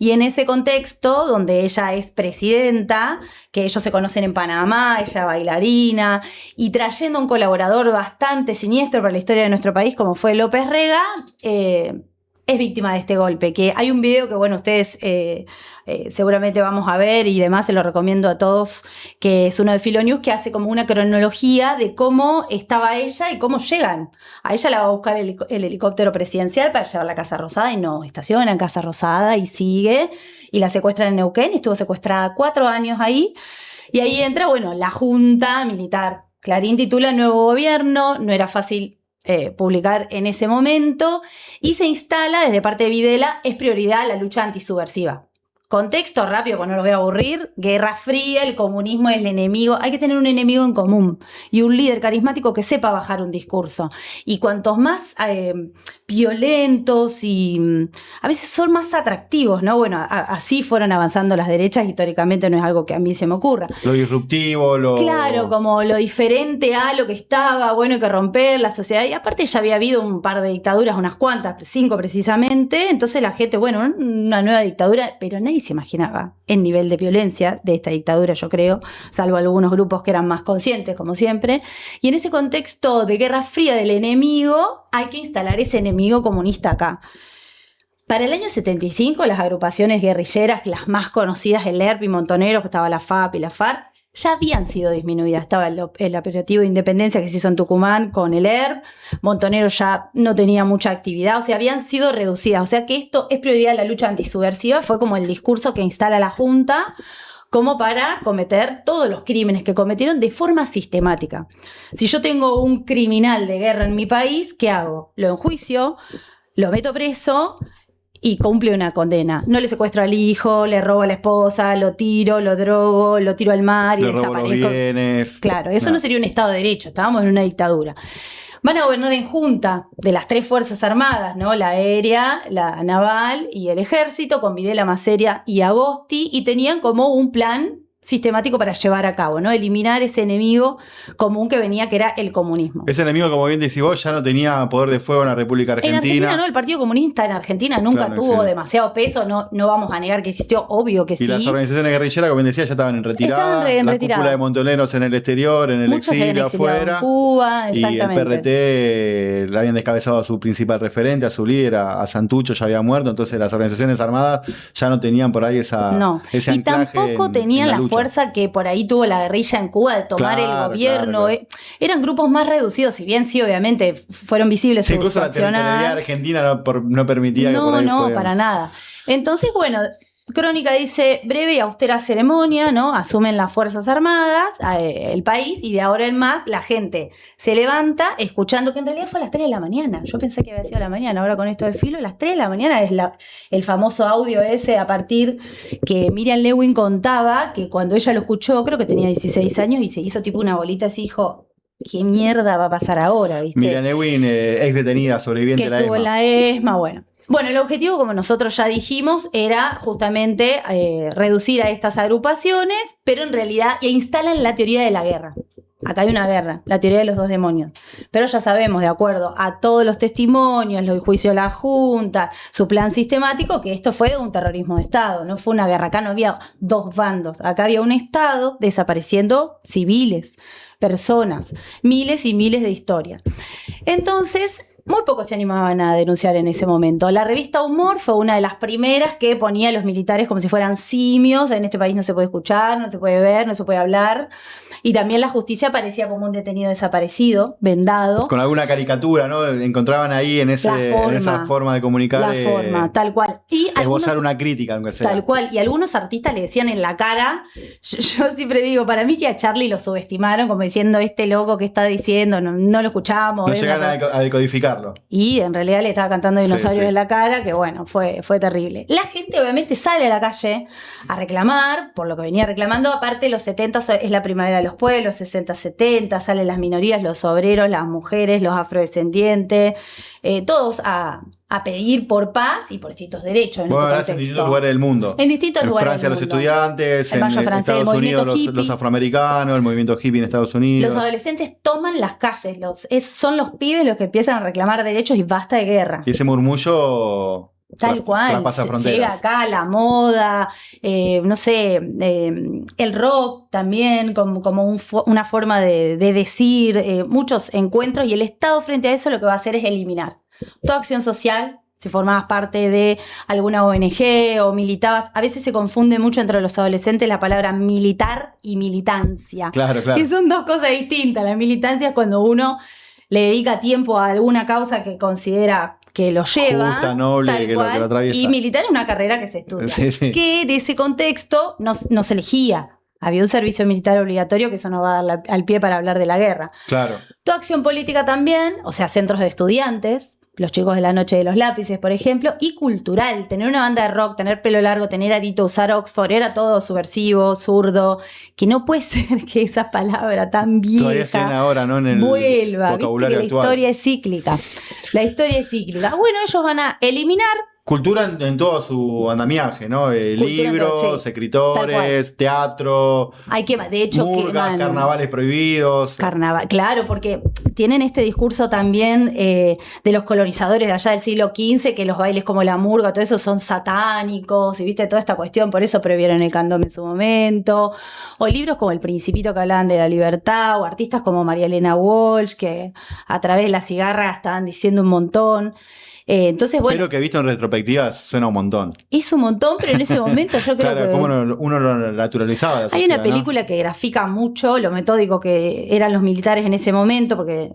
Y en ese contexto, donde ella es presidenta, que ellos se conocen en Panamá, ella bailarina, y trayendo un colaborador bastante siniestro para la historia de nuestro país, como fue López Rega, es víctima de este golpe. Que hay un video que, bueno, ustedes seguramente vamos a ver y demás, se lo recomiendo a todos, que es uno de Filonews, que hace como una cronología de cómo estaba ella y cómo llegan. A ella la va a buscar el helicóptero presidencial para llevarla a Casa Rosada y no, estaciona en Casa Rosada y sigue, y la secuestran en Neuquén, y estuvo secuestrada 4 años ahí, y ahí entra, bueno, la junta militar. Clarín titula Nuevo Gobierno, no era fácil publicar en ese momento, y se instala desde parte de Videla, es prioridad la lucha antisubversiva. Contexto rápido, porque no los voy a aburrir. Guerra Fría, el comunismo es el enemigo. Hay que tener un enemigo en común y un líder carismático que sepa bajar un discurso. Y cuantos más violentos y a veces son más atractivos, ¿no? Bueno, así fueron avanzando las derechas, históricamente no es algo que a mí se me ocurra. Lo disruptivo, Claro, como lo diferente a lo que estaba, bueno, hay que romper la sociedad. Y aparte ya había habido un par de dictaduras, unas cuantas, 5 precisamente, entonces la gente, bueno, una nueva dictadura, pero nadie se imaginaba el nivel de violencia de esta dictadura, yo creo, salvo algunos grupos que eran más conscientes, como siempre. Y en ese contexto de Guerra Fría del enemigo, hay que instalar ese enemigo comunista acá. Para el año 75, las agrupaciones guerrilleras, las más conocidas, el ERP y Montoneros, estaba la FAP y la FARC, ya habían sido disminuidas. Estaba el operativo de independencia que se hizo en Tucumán con el ERP, Montoneros ya no tenía mucha actividad, o sea, habían sido reducidas. O sea que esto es prioridad de la lucha antisubversiva, fue como el discurso que instala la Junta, como para cometer todos los crímenes que cometieron de forma sistemática. Si yo tengo un criminal de guerra en mi país, ¿qué hago? Lo enjuicio, lo meto preso y cumple una condena. No le secuestro al hijo, le robo a la esposa, lo tiro, lo drogo, lo tiro al mar y le robo desaparezco. Los bienes. Claro, eso no sería un Estado de Derecho, estábamos en una dictadura. Van a gobernar en junta de las 3 fuerzas armadas, ¿no? La aérea, la naval y el ejército, con Videla, Masseria y Agosti, y tenían como un plan sistemático para llevar a cabo, ¿no? Eliminar ese enemigo común que venía, que era el comunismo. Ese enemigo, como bien decís vos, ya no tenía poder de fuego en la República Argentina. En Argentina no, el Partido Comunista en Argentina nunca Claro, tuvo sí. demasiado peso, no vamos a negar que existió, obvio que Y sí. las organizaciones guerrilleras, como bien decía, ya estaban en retirada. Estaban en la retirada. cúpula de Montoneros en el exterior, en el Muchos se habían exilio, exiliado afuera. en Cuba, Y el exactamente. PRT le habían descabezado a su principal referente, a su líder, a Santucho, ya había muerto. Entonces las organizaciones armadas ya no tenían por ahí ese Y anclaje tampoco en tenían la lucha. fuerza que por ahí tuvo la guerrilla en Cuba de tomar Claro, el gobierno. claro. Eran grupos más reducidos, si bien sí, obviamente, fueron visibles Sí, su incluso la accionar. territorialidad argentina no permitía que por ahí No, fuera. para nada. Entonces, bueno, Crónica dice, breve y austera ceremonia, ¿no? Asumen las Fuerzas Armadas, el país, y de ahora en más la gente se levanta escuchando, que en realidad fue a las 3 de la mañana. Yo pensé que había sido a la mañana, ahora con esto del filo, a las 3 de la mañana es el famoso audio ese a partir que Miriam Lewin contaba, que cuando ella lo escuchó, creo que tenía 16 años, y se hizo tipo una bolita así, dijo, ¿qué mierda va a pasar ahora? ¿Viste? Miriam Lewin, ex detenida, sobreviviente Que de la estuvo en ESMA. la ESMA, bueno. Bueno, el objetivo, como nosotros ya dijimos, era justamente reducir a estas agrupaciones, pero en realidad instalan la teoría de la guerra. Acá hay una guerra, la teoría de los 2 demonios. Pero ya sabemos, de acuerdo a todos los testimonios, los juicios de la Junta, su plan sistemático, que esto fue un terrorismo de Estado, no fue una guerra. Acá no había 2 bandos, acá había un Estado desapareciendo civiles, personas, miles y miles de historias. Entonces, muy pocos se animaban a denunciar en ese momento. La revista Humor fue una de las primeras que ponía a los militares como si fueran simios. En este país no se puede escuchar, no se puede ver, no se puede hablar. Y también la justicia aparecía como un detenido desaparecido, vendado. Con alguna caricatura, ¿no? Encontraban ahí en esa forma de comunicar. La forma, tal cual. Y esbozar una crítica, aunque sea. Tal cual. Y algunos artistas le decían en la cara, yo siempre digo, para mí que a Charlie lo subestimaron, como diciendo, este loco que está diciendo, no lo escuchamos. No llegaron a decodificarlo. Y en realidad le estaba cantando dinosaurios en la cara, que bueno, fue terrible. La gente obviamente sale a la calle a reclamar, por lo que venía reclamando. Aparte, los 70 es la primavera de los pueblos, 60-70, salen las minorías, los obreros, las mujeres, los afrodescendientes, todos a pedir por paz y por distintos derechos. Bueno, ahora en distintos lugares del mundo. En distintos lugares Francia del los mundo. estudiantes, El Mayo en francés, el Estados Unidos movimiento los hippie. afroamericanos, el movimiento hippie en Estados Unidos. Los adolescentes toman las calles, son los pibes los que empiezan a reclamar derechos y basta de guerra. Y ese murmullo Tal cual, traspasa fronteras. llega acá la moda, no sé, el rock también como una forma de decir, muchos encuentros, y el Estado frente a eso lo que va a hacer es eliminar toda acción social. Si formabas parte de alguna ONG o militabas, a veces se confunde mucho entre los adolescentes la palabra militar y militancia. Claro, claro. Que son 2 cosas distintas. La militancia es cuando uno le dedica tiempo a alguna causa que considera que lo lleva. Justa, noble, tal que lo cual, atraviesa. y militar es una carrera que se estudia. Sí, sí. Que en ese contexto no se elegía. Había un servicio militar obligatorio, que eso nos va a dar al pie para hablar de la guerra. Claro. Toda acción política también, o sea, centros de estudiantes, los chicos de la noche de los lápices, por ejemplo, y cultural, tener una banda de rock, tener pelo largo, tener arito, usar Oxford, era todo subversivo, zurdo, que no puede ser que esa palabra tan Todavía vieja estén ahora, ¿no? En el vuelva, vocabulario viste que actual. la historia es cíclica. La historia es cíclica. Bueno, ellos van a eliminar. Cultura en todo su andamiaje, ¿no? Cultura en Libros, todo, sí. escritores, teatro, De hecho, murgas, carnavales prohibidos. Carnaval, claro, porque tienen este discurso también de los colonizadores de allá del siglo XV, que los bailes como la murga, todo eso son satánicos, y viste toda esta cuestión, por eso prohibieron el candombe en su momento, o libros como El Principito que hablaban de la libertad, o artistas como María Elena Walsh, que a través de la cigarra estaban diciendo un montón. Entonces, bueno. Pero que visto en retrospectiva suena un montón. Es un montón, pero en ese momento yo creo claro, que. Como uno lo naturalizaba. Hay una película, ¿no?, que grafica mucho lo metódico que eran los militares en ese momento, porque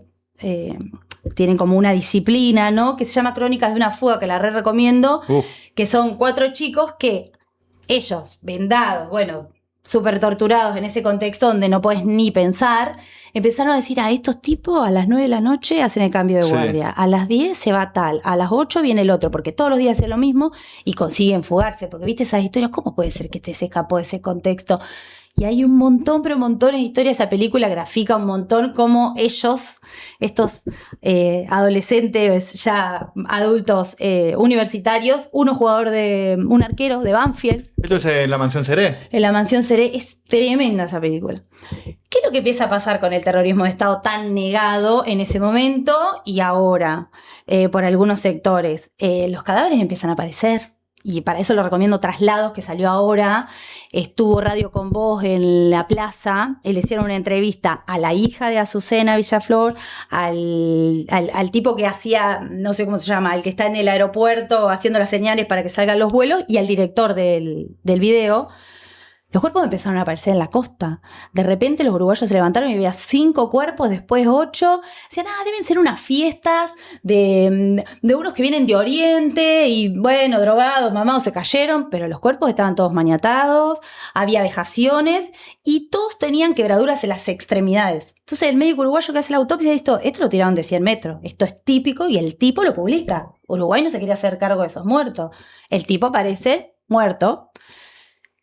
tienen como una disciplina, ¿no? Que se llama Crónicas de una fuga, que la recomiendo, que son 4 chicos que ellos, vendados, bueno, súper torturados en ese contexto donde no puedes ni pensar, empezaron a decir, estos tipos a las 9 de la noche hacen el cambio de guardia, a las 10 se va tal, a las 8 viene el otro, porque todos los días hacen lo mismo y consiguen fugarse, porque viste esas historias, ¿cómo puede ser que se escapó de ese contexto? Y hay un montón, pero montones de historias. Esa película grafica un montón cómo ellos, estos adolescentes, ya adultos universitarios, un arquero de Banfield. ¿Esto es en La Mansión Seré? En La Mansión Seré. Es tremenda esa película. ¿Qué es lo que empieza a pasar con el terrorismo de Estado tan negado en ese momento y ahora por algunos sectores? Los cadáveres empiezan a aparecer. Y para eso lo recomiendo Traslados, que salió ahora. Estuvo Radio con Voz en la plaza. Le hicieron una entrevista a la hija de Azucena Villaflor, al tipo que hacía, no sé cómo se llama, el que está en el aeropuerto haciendo las señales para que salgan los vuelos, y al director del video. Los cuerpos empezaron a aparecer en la costa. De repente los uruguayos se levantaron y había 5 cuerpos, después 8. Decían, deben ser unas fiestas de unos que vienen de Oriente y, bueno, drogados, mamados, se cayeron, pero los cuerpos estaban todos maniatados, había vejaciones y todos tenían quebraduras en las extremidades. Entonces el médico uruguayo que hace la autopsia dice, esto lo tiraron de 100 metros, esto es típico, y el tipo lo publica. Uruguay no se quería hacer cargo de esos muertos. El tipo aparece muerto.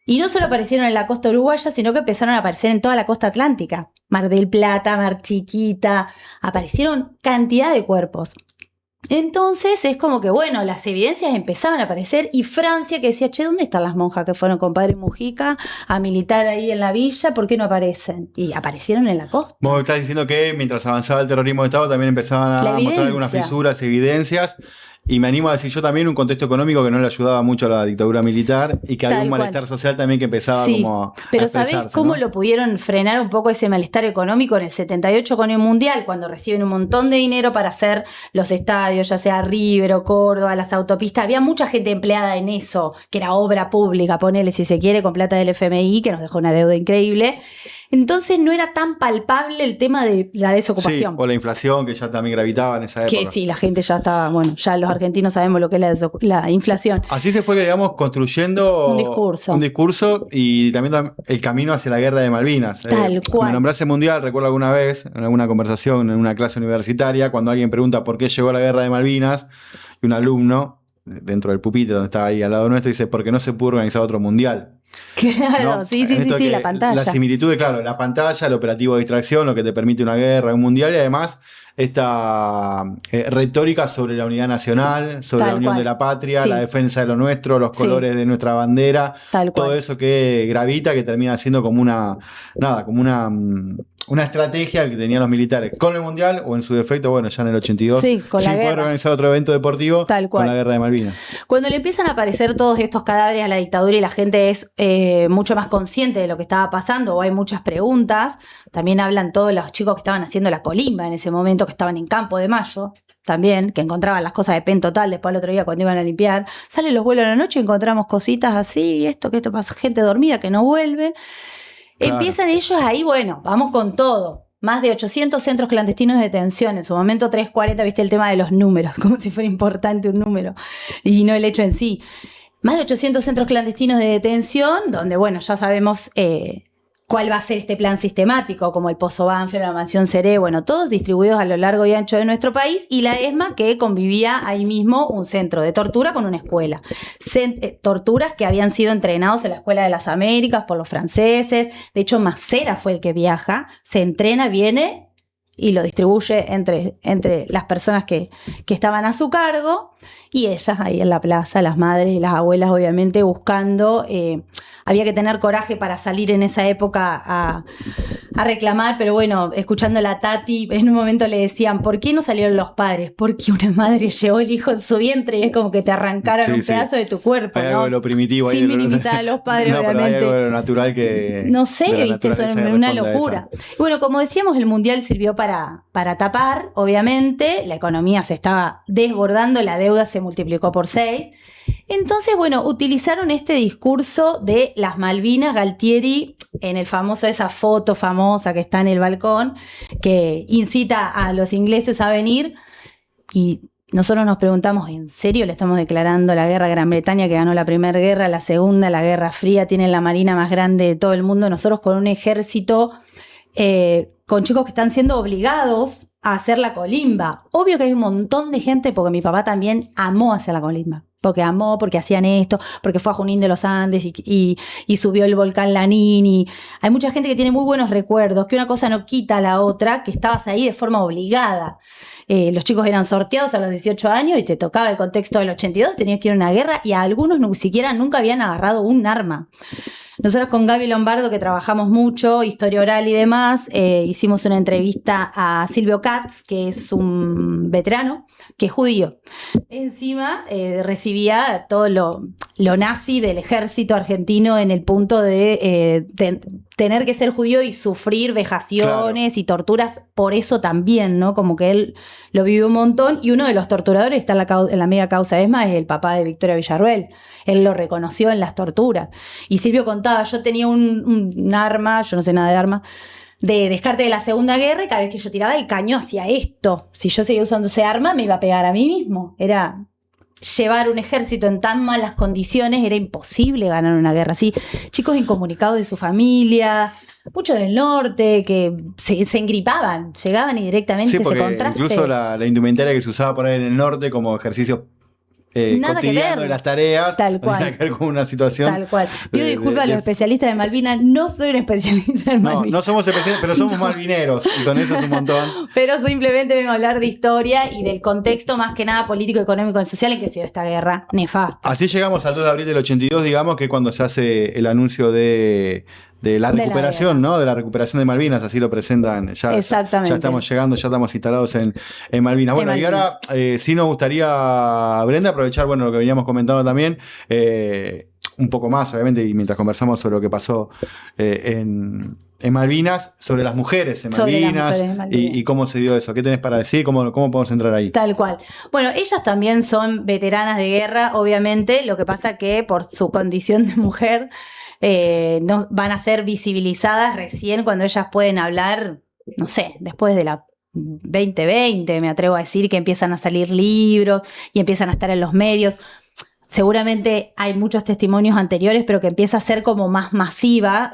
Y no solo aparecieron en la costa uruguaya, sino que empezaron a aparecer en toda la costa atlántica. Mar del Plata, Mar Chiquita, aparecieron cantidad de cuerpos. Entonces es como que, bueno, las evidencias empezaban a aparecer, y Francia que decía, ¿dónde están las monjas que fueron con Padre Mujica a militar ahí en la villa? ¿Por qué no aparecen? Y aparecieron en la costa. Vos estás diciendo que mientras avanzaba el terrorismo de Estado también empezaban a mostrar algunas fisuras, evidencias. Y me animo a decir yo también un contexto económico que no le ayudaba mucho a la dictadura militar, y que había un malestar social también que empezaba como a pero ¿sabés cómo lo pudieron frenar un poco ese malestar económico? En el 78 con el Mundial, cuando reciben un montón de dinero para hacer los estadios, ya sea River o Córdoba, las autopistas. Había mucha gente empleada en eso, que era obra pública, ponele si se quiere, con plata del FMI, que nos dejó una deuda increíble. Entonces no era tan palpable el tema de la desocupación. Sí, o la inflación, que ya también gravitaba en esa época. Que sí, la gente ya estaba, bueno, ya los argentinos sabemos lo que es la inflación. Así se fue, digamos, construyendo un discurso y también el camino hacia la guerra de Malvinas. Tal cual. Me nombraste Mundial, recuerdo alguna vez, en alguna conversación, en una clase universitaria, cuando alguien pregunta por qué llegó la guerra de Malvinas, y un alumno, dentro del pupitre donde estaba ahí al lado nuestro, dice, porque no se pudo organizar otro Mundial. Claro, ¿no? Sí, la pantalla. La similitud, claro, la pantalla, el operativo de distracción, lo que te permite una guerra, un mundial, y además esta retórica sobre la unidad nacional, sobre la unión de la patria, la defensa de lo nuestro, los colores de nuestra bandera, todo eso que gravita, que termina siendo como una estrategia que tenían los militares con el mundial, o en su defecto, bueno, ya en el 82, sin poder organizar otro evento deportivo, con la guerra de Malvinas. Cuando le empiezan a aparecer todos estos cadáveres a la dictadura y la gente es mucho más consciente de lo que estaba pasando, o hay muchas preguntas, también hablan todos los chicos que estaban haciendo la colimba en ese momento, que estaban en Campo de Mayo, también, que encontraban las cosas de Pen Total, después el otro día cuando iban a limpiar, salen los vuelos a la noche y encontramos cositas así, esto pasa, gente dormida que no vuelve. Claro. Empiezan ellos ahí, bueno, vamos con todo. Más de 800 centros clandestinos de detención. En su momento 340, viste el tema de los números, como si fuera importante un número, y no el hecho en sí. Más de 800 centros clandestinos de detención, donde, bueno, ya sabemos cuál va a ser este plan sistemático, como el Pozo Banfield, la Mansión Seré, bueno, todos distribuidos a lo largo y ancho de nuestro país, y la ESMA, que convivía ahí mismo un centro de tortura con una escuela. Torturas que habían sido entrenados en la Escuela de las Américas por los franceses. De hecho, Macera fue el que viaja, se entrena, viene y lo distribuye entre las personas que estaban a su cargo, y ellas ahí en la plaza, las madres y las abuelas obviamente buscando, había que tener coraje para salir en esa época a reclamar, pero bueno, escuchando a la Tati, en un momento le decían, ¿por qué no salieron los padres? Porque una madre llevó el hijo en su vientre y es como que te arrancaron un pedazo de tu cuerpo, hay ¿no? algo de lo primitivo ahí. Sin minimizar a los padres, no, obviamente. Pero hay algo de lo natural que... No sé, viste, eso es una locura. Esa. Y bueno, como decíamos, el Mundial sirvió para tapar, obviamente, la economía se estaba desbordando, la deuda se multiplicó por 6. Entonces, bueno, utilizaron este discurso de las Malvinas, Galtieri, en esa foto famosa que está en el balcón, que incita a los ingleses a venir, y nosotros nos preguntamos, ¿en serio le estamos declarando la guerra a Gran Bretaña, que ganó la primera guerra, la segunda, la Guerra Fría, tienen la marina más grande de todo el mundo, nosotros con un ejército, con chicos que están siendo obligados a hacer la colimba? Obvio que hay un montón de gente, porque mi papá también amó hacer la colimba, porque hacían esto, porque fue a Junín de los Andes y subió el volcán Lanín, y hay mucha gente que tiene muy buenos recuerdos, que una cosa no quita a la otra, que estabas ahí de forma obligada. Los chicos eran sorteados a los 18 años y te tocaba el contexto del 82, tenías que ir a una guerra, y a algunos ni siquiera nunca habían agarrado un arma. Nosotros con Gaby Lombardo, que trabajamos mucho, historia oral y demás, hicimos una entrevista a Silvio Katz, que es un veterano, que es judío. Encima recibía todo lo nazi del ejército argentino, en el punto de tener que ser judío y sufrir vejaciones y torturas por eso también, ¿no? Como que él lo vivió un montón, y uno de los torturadores está en la mega causa ESMA, es el papá de Victoria Villarruel. Él lo reconoció en las torturas. Y Silvio contaba, yo tenía un arma, yo no sé nada de armas, de descarte de la Segunda Guerra, y cada vez que yo tiraba el caño hacía esto. Si yo seguía usando ese arma, me iba a pegar a mí mismo. Era llevar un ejército en tan malas condiciones, era imposible ganar una guerra así. Chicos incomunicados de su familia, muchos del norte, que se engripaban, llegaban y directamente sí, se contraste. Incluso la indumentaria que se usaba por ahí en el norte como ejercicio cotidiano de las tareas, tal cual, tiene que ver con una situación. Tal cual. Pido disculpas a los especialistas de Malvinas, no soy un especialista en Malvinas. No somos especialistas, pero somos malvineros, y con eso es un montón. Pero simplemente vengo a hablar de historia y del contexto más que nada político, económico y social en que se dio esta guerra nefasta. Así llegamos al 2 de abril del 82, digamos, que es cuando se hace el anuncio de la recuperación, ¿no? De la recuperación de Malvinas, así lo presentan. Exactamente. Ya estamos llegando, ya estamos instalados en Malvinas. Bueno, y ahora sí nos gustaría, Brenda, aprovechar, bueno, lo que veníamos comentando también, un poco más, obviamente, y mientras conversamos sobre lo que pasó en Malvinas, sobre las mujeres en Malvinas, y cómo se dio eso. ¿Qué tenés para decir? ¿Cómo podemos entrar ahí? Tal cual. Bueno, ellas también son veteranas de guerra, obviamente, lo que pasa que por su condición de mujer no van a ser visibilizadas recién cuando ellas pueden hablar, no sé, después de la 2020, me atrevo a decir, que empiezan a salir libros y empiezan a estar en los medios. Seguramente hay muchos testimonios anteriores, pero que empieza a ser como más masiva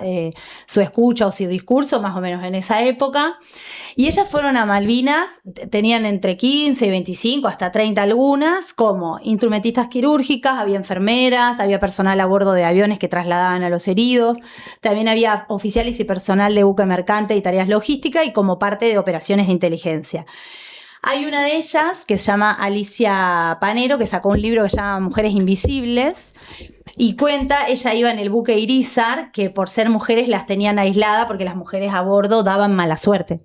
su escucha o su discurso, más o menos en esa época. Y ellas fueron a Malvinas, tenían entre 15 y 25, hasta 30 algunas, como instrumentistas quirúrgicas, había enfermeras, había personal a bordo de aviones que trasladaban a los heridos, también había oficiales y personal de buque mercante y tareas logísticas, y como parte de operaciones de inteligencia. Hay una de ellas que se llama Alicia Panero, que sacó un libro que se llama Mujeres Invisibles, y cuenta, ella iba en el buque Irizar, que por ser mujeres las tenían aisladas porque las mujeres a bordo daban mala suerte.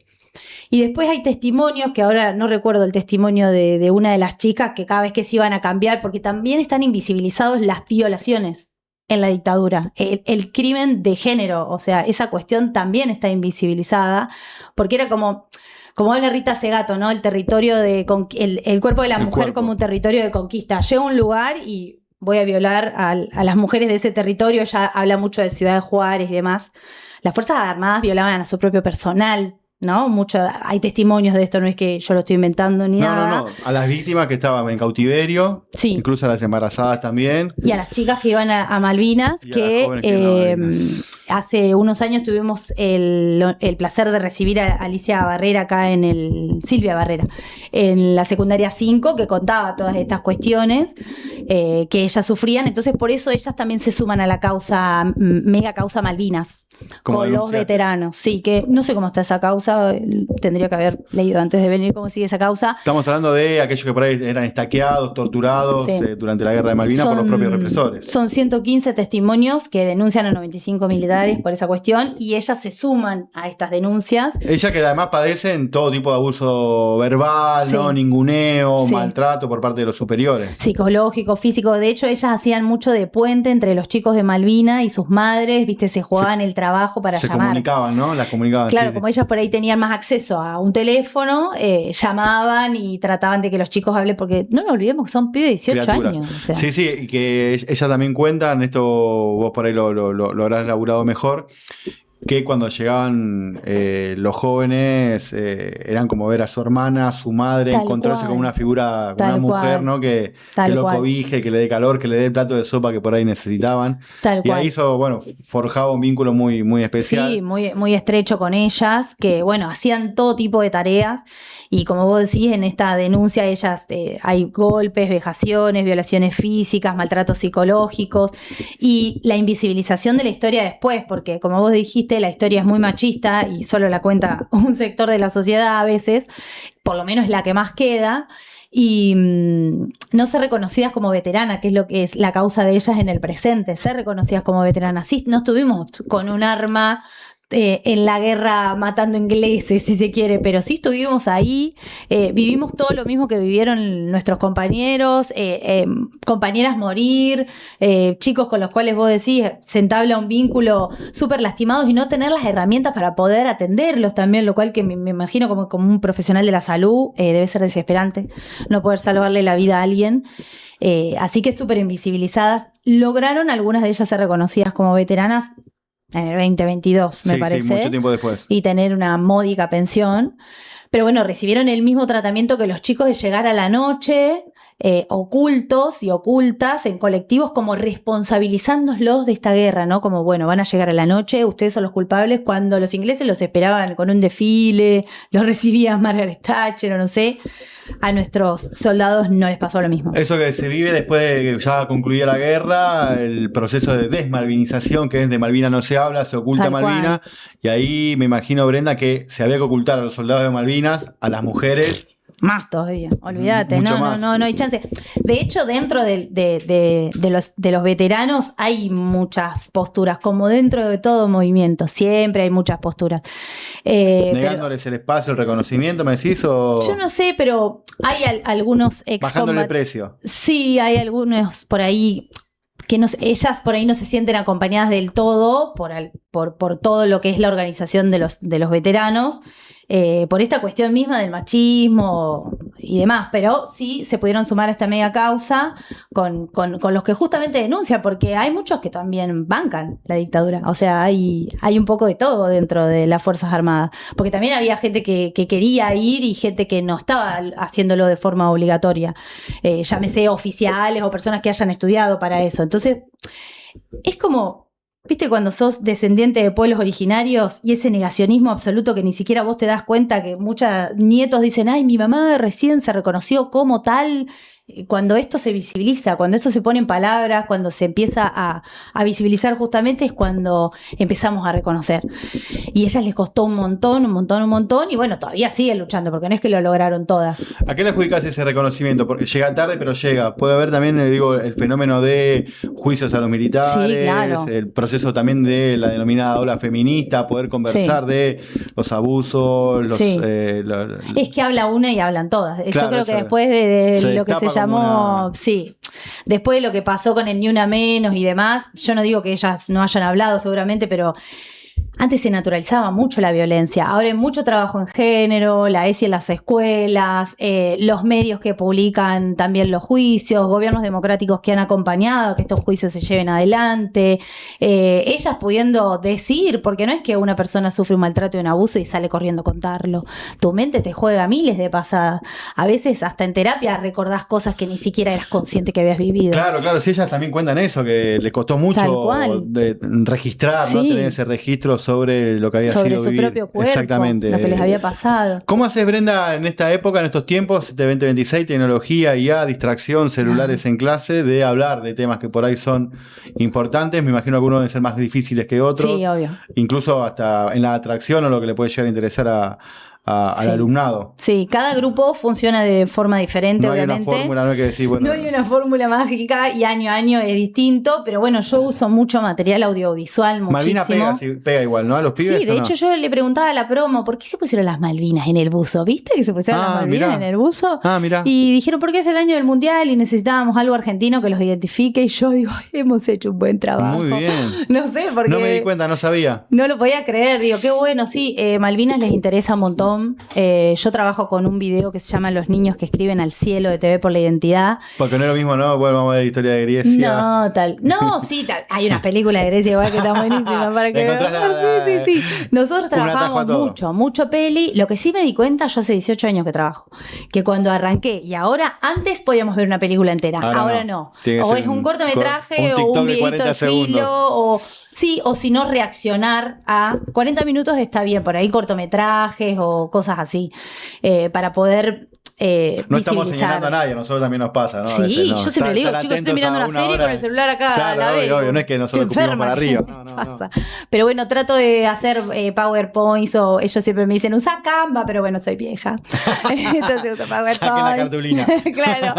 Y después hay testimonios, que ahora no recuerdo el testimonio de una de las chicas, que cada vez que se iban a cambiar, porque también están invisibilizados las violaciones en la dictadura, el crimen de género, o sea, esa cuestión también está invisibilizada, porque era como habla Rita Segato, ¿no? El territorio el cuerpo de la mujer como un territorio de conquista. Llego a un lugar y voy a violar a las mujeres de ese territorio. Ella habla mucho de Ciudad de Juárez y demás. Las Fuerzas Armadas violaban a su propio personal, ¿no? Hay testimonios de esto, no es que yo lo estoy inventando ni nada. No. A las víctimas que estaban en cautiverio, sí, incluso a las embarazadas también. Y a las chicas que iban a Malvinas, hace unos años tuvimos el placer de recibir a Alicia Barrera acá Silvia Barrera, en la secundaria 5, que contaba todas estas cuestiones que ellas sufrían. Entonces, por eso ellas también se suman a la mega causa Malvinas. como con los denunciante. veteranos. Sí, que no sé cómo está esa causa, tendría que haber leído antes de venir cómo sigue esa causa. Estamos hablando de aquellos que por ahí eran estaqueados, torturados Sí. Durante la guerra de Malvinas por los propios represores. Son 115 testimonios que denuncian a 95 militares por esa cuestión y ellas se suman a estas denuncias. Ellas que además padecen todo tipo de abuso verbal, Sí. ¿no? Ninguneo, Sí. maltrato por parte de los superiores. Psicológico, físico. De hecho, ellas hacían mucho de puente entre los chicos de Malvina y sus madres, viste, se jugaban el trabajo para Se llamar. comunicaban, ¿no? Las comunicaban. Claro, sí, como ellas por ahí tenían más acceso a un teléfono, llamaban y trataban de que los chicos hablen, porque no nos olvidemos que son pibes de 18 criaturas. años. O sea. Sí, sí, y que ellas también cuentan, esto vos por ahí lo habrás laburado mejor, que cuando llegaban los jóvenes eran como ver a su hermana, a su madre, Tal encontrarse cual. con una figura, con Tal una mujer, cual. ¿no? Que Tal lo cual. cobije, que le dé calor, que le dé el plato de sopa que por ahí necesitaban. Tal Y cual. ahí hizo, bueno, forjaba un vínculo muy, muy especial. Sí, muy, muy estrecho con ellas, que bueno, hacían todo tipo de tareas y como vos decís, en esta denuncia ellas hay golpes, vejaciones, violaciones físicas, maltratos psicológicos y la invisibilización de la historia después, porque como vos dijiste, la historia es muy machista y solo la cuenta un sector de la sociedad a veces, por lo menos la que más queda. Y no ser reconocidas como veteranas, que es lo que es la causa de ellas en el presente, ser reconocidas como veteranas. Sí, no estuvimos con un arma en la guerra matando ingleses, si se quiere, pero sí estuvimos ahí, vivimos todo lo mismo que vivieron nuestros compañeros, compañeras morir, chicos con los cuales vos decís, se entabla un vínculo súper lastimados y no tener las herramientas para poder atenderlos también, lo cual que me imagino como un profesional de la salud debe ser desesperante, no poder salvarle la vida a alguien. Así que súper invisibilizadas. Lograron algunas de ellas ser reconocidas como veteranas en el 2022, me Sí, parece. sí, mucho tiempo después. Y tener una módica pensión. Pero bueno, recibieron el mismo tratamiento que los chicos de llegar a la noche, ocultos y ocultas en colectivos, como responsabilizándolos de esta guerra, ¿no? Como, bueno, van a llegar a la noche, ustedes son los culpables, cuando los ingleses los esperaban con un desfile, los recibía Margaret Thatcher o no sé. A nuestros soldados no les pasó lo mismo. Eso que se vive después de que ya concluida la guerra, el proceso de desmalvinización, que es de Malvina no se habla, se oculta Tal Malvina, y ahí me imagino, Brenda, que se había que ocultar a los soldados de Malvinas, a las mujeres. Más todavía, olvídate, Mucho no, más. no hay chance. De hecho, dentro de los veteranos hay muchas posturas, como dentro de todo movimiento, siempre hay muchas posturas. Negándoles el espacio, el reconocimiento, ¿me decís? O Yo no sé, pero hay algunos bajándole el excombatientes. precio. Sí, hay algunos por ahí que ellas por ahí no se sienten acompañadas del todo por todo lo que es la organización de los veteranos, por esta cuestión misma del machismo y demás, pero sí se pudieron sumar a esta mega causa con los que justamente denuncian, porque hay muchos que también bancan la dictadura, o sea, hay un poco de todo dentro de las Fuerzas Armadas, porque también había gente que quería ir y gente que no estaba haciéndolo de forma obligatoria, llámese oficiales o personas que hayan estudiado para eso. Entonces, es como, viste, cuando sos descendiente de pueblos originarios y ese negacionismo absoluto que ni siquiera vos te das cuenta, que muchos nietos dicen, ay, mi mamá recién se reconoció como tal. Cuando esto se visibiliza, cuando esto se pone en palabras, cuando se empieza a visibilizar justamente es cuando empezamos a reconocer. Y a ellas les costó un montón, y bueno, todavía siguen luchando, porque no es que lo lograron todas. ¿A qué le adjudicás ese reconocimiento? Porque llega tarde, pero llega. Puede haber también, digo, el fenómeno de juicios a los militares, Sí, claro. el proceso también de la denominada ola feminista, poder conversar de los abusos, los... Sí. Es que habla una y hablan todas. Claro, yo creo que eso después de se lo que se destapa como llamó, una- sí, después de lo que pasó con el Ni Una Menos y demás, yo no digo que ellas no hayan hablado seguramente, pero antes se naturalizaba mucho la violencia. Ahora hay mucho trabajo en género, la ESI en las escuelas, los medios que publican también los juicios, gobiernos democráticos que han acompañado a que estos juicios se lleven adelante, ellas pudiendo decir, porque no es que una persona sufre un maltrato y un abuso y sale corriendo a contarlo. Tu mente te juega miles de pasadas. A veces hasta en terapia recordás cosas que ni siquiera eras consciente que habías vivido. Claro, sí, ellas también cuentan eso, que les costó mucho Tal cual. de registrar, ¿no? Sí. Tener ese registro sobre lo que había sobre sido su vivir. propio cuerpo, Exactamente. lo que les había pasado. ¿Cómo haces, Brenda, en esta época, en estos tiempos, 2026, tecnología, IA, distracción, celulares en clase, de hablar de temas que por ahí son importantes? Me imagino que algunos deben ser más difíciles que otros. Sí, obvio. Incluso hasta en la atracción o lo que le puede llegar a interesar al Sí. alumnado. Sí, cada grupo funciona de forma diferente, No hay una obviamente. fórmula, no hay que decir, bueno. No hay una fórmula mágica y año a año es distinto, pero bueno, yo uso mucho material audiovisual, Malvina muchísimo. pega igual, ¿no? A los pibes. Sí, de ¿o no? hecho yo le preguntaba a la promo, ¿por qué se pusieron las Malvinas en el buzo? ¿Viste que se pusieron las Malvinas mirá. en el buzo? Mirá. Y dijeron, porque es el año del Mundial y necesitábamos algo argentino que los identifique. Y yo digo, hemos hecho un buen trabajo. Muy bien. No sé, porque No me di cuenta, no sabía. no lo podía creer. Digo, qué bueno, sí, Malvinas les interesa un montón. Yo trabajo con un video que se llama Los niños que escriben al cielo de TV por la Identidad. Porque no es lo mismo, ¿no? Bueno, vamos a ver la historia de Grecia. No, tal. No, sí, tal. Hay unas películas de Grecia igual que están buenísimas para que encontrás vean. Sí. Nosotros un atajo trabajamos a todo. mucho peli. Lo que sí me di cuenta, yo hace 18 años que trabajo, que cuando arranqué y ahora, antes podíamos ver una película entera, ahora no. Tiene que O ser es un cortometraje un o TikTok un de videito 40 de filo segundos. o si no reaccionar a 40 minutos está bien, por ahí cortometrajes o cosas así, para poder No estamos visibilizar. señalando a nadie, a nosotros también nos pasa, ¿no? A Sí, veces, ¿no? yo siempre le digo, Estar chicos, estoy atentos mirando a una serie hora. con el celular acá Claro, a la vez. obvio, no es que nosotros Estoy escupimos para arriba. ¿qué No. pasa? Pero bueno, trato de hacer PowerPoints o ellos siempre me dicen, usa Canva, pero bueno, soy vieja. Entonces uso PowerPoint. Saquen la cartulina. Claro.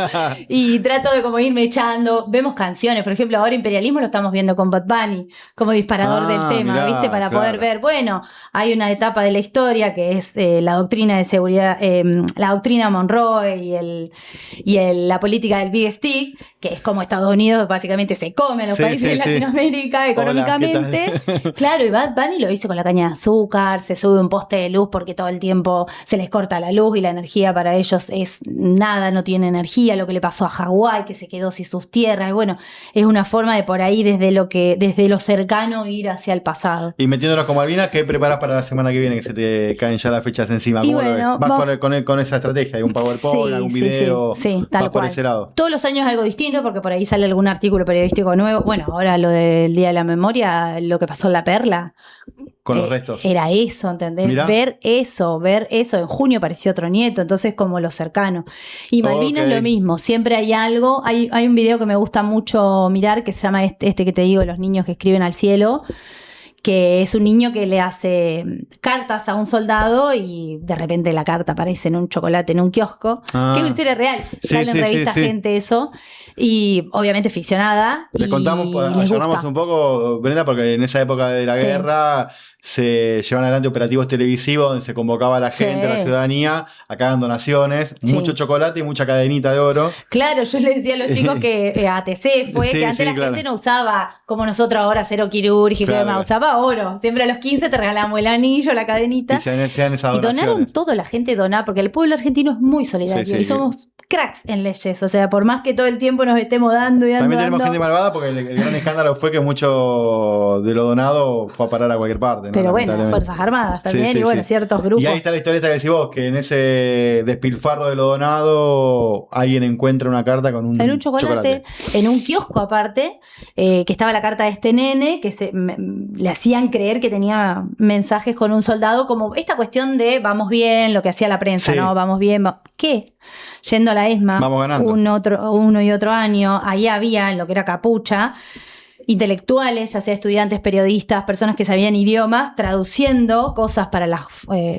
Y trato de como irme echando. Vemos canciones, por ejemplo, ahora Imperialismo lo estamos viendo con Bad Bunny como disparador del tema, mirá, ¿viste? Para claro. poder ver, bueno, hay una etapa de la historia que es la doctrina de seguridad, la doctrina Monroe y la política del Big Stick, que es como Estados Unidos básicamente se come a los países de Latinoamérica económicamente. Hola, Claro, y Bad Bunny lo hizo con la caña de azúcar, se sube un poste de luz porque todo el tiempo se les corta la luz y la energía para ellos es nada, no tiene energía, lo que le pasó a Hawái, que se quedó sin sus tierras. Y bueno, es una forma de por ahí desde lo cercano ir hacia el pasado. Y metiéndonos con Malvinas, ¿qué preparas para la semana que viene que se te caen ya las fechas encima? Y ¿Cómo lo bueno, ves? ¿Vas con esa estrategia? ¿Hay un PowerPoint, algún video? Sí, tal ¿Vas por cual. ese lado? Todos los años algo distinto porque por ahí sale algún artículo periodístico nuevo. Bueno, ahora lo del Día de la Memoria, lo que pasó en La Perla. Con los restos. Era eso, ¿entendés? Mirá. Ver eso. En junio apareció otro nieto, entonces como lo cercano. Y Malvinas Ok. lo mismo, siempre hay algo. Hay un video que me gusta mucho mirar que se llama este que te digo, Los niños que escriben al cielo, que es un niño que le hace cartas a un soldado y de repente la carta aparece en un chocolate en un kiosco, que es una historia real. Sí, Sale en sí, revista sí. Gente eso, y obviamente ficcionada. Le y contamos, les ayornamos gusta. un poco, Brenda, porque en esa época de la Sí. guerra se llevan adelante operativos televisivos donde se convocaba a la Sí. gente, a la ciudadanía, a que hagan donaciones, Sí. mucho chocolate y mucha cadenita de oro. Claro, yo le decía a los chicos que ATC fue Sí, que antes sí, la claro. gente no usaba como nosotros ahora cero quirúrgico y Claro. demás, usaba oro. Siempre a los 15 te regalamos el anillo, la cadenita. Y se hacían esas Y donaron donaciones. todo, la gente dona, porque el pueblo argentino es muy solidario Sí, sí. y somos cracks en leyes. O sea, por más que todo el tiempo nos estemos dando y dando. También tenemos dando, gente malvada porque el gran escándalo fue que mucho de lo donado fue a parar a cualquier parte. ¿no? pero bueno, Lamentablemente. Fuerzas Armadas también, Sí, sí, y bueno, sí. ciertos grupos. Y ahí está la historieta que decís vos, que en ese despilfarro de lo donado alguien encuentra una carta con un En un chocolate, en un kiosco aparte, que estaba la carta de este nene, que le hacían creer que tenía mensajes con un soldado, como esta cuestión de vamos bien, lo que hacía la prensa, Sí. ¿no? Vamos bien, ¿qué? Yendo a la ESMA, Vamos ganando. uno y otro año, ahí había en lo que era Capucha, intelectuales, ya sea estudiantes, periodistas, personas que sabían idiomas, traduciendo cosas para las...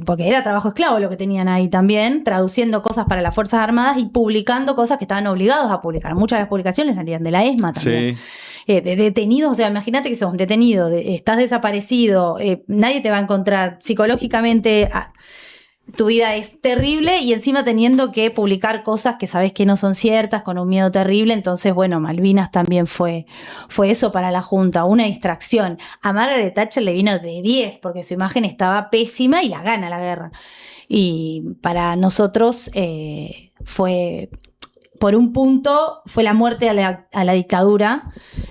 porque era trabajo esclavo lo que tenían ahí también, traduciendo cosas para las Fuerzas Armadas y publicando cosas que estaban obligados a publicar. Muchas de las publicaciones salían de la ESMA también. Sí. De detenidos, o sea, imagínate que sos un detenido, estás desaparecido, nadie te va a encontrar psicológicamente... Tu vida es terrible y encima teniendo que publicar cosas que sabes que no son ciertas, con un miedo terrible. Entonces, bueno, Malvinas también fue eso para la Junta, una distracción. A Margaret Thatcher le vino de 10 porque su imagen estaba pésima y la gana la guerra. Y para nosotros fue... Por un punto fue la muerte a la dictadura,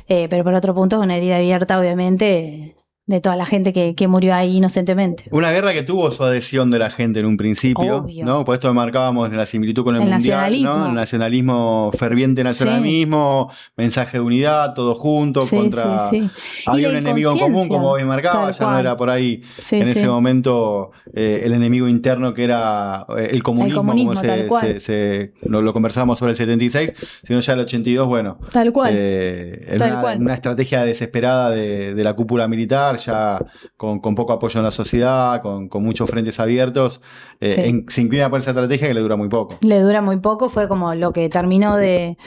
pero por otro punto es una herida abierta, obviamente, de toda la gente que murió ahí inocentemente. Una guerra que tuvo su adhesión de la gente en un principio, Obvio. ¿no? Por esto marcábamos la similitud con el El mundial, nacionalismo. ¿no? El nacionalismo, ferviente nacionalismo, mensaje de unidad, todos juntos Sí, contra. sí, sí. Y Había la un enemigo en común, inconsciencia, como hoy marcaba, tal ya no cual. era por ahí Sí, en sí. ese momento el enemigo interno que era el comunismo, comunismo, como tal cual. lo conversábamos sobre el 76, sino ya el 82, bueno. Tal cual. Era Tal cual. una estrategia desesperada de la cúpula militar, ya con poco apoyo en la sociedad, con muchos frentes abiertos. Sí. Se inclina por esa estrategia que le dura muy poco. Le dura muy poco, fue como lo que terminó de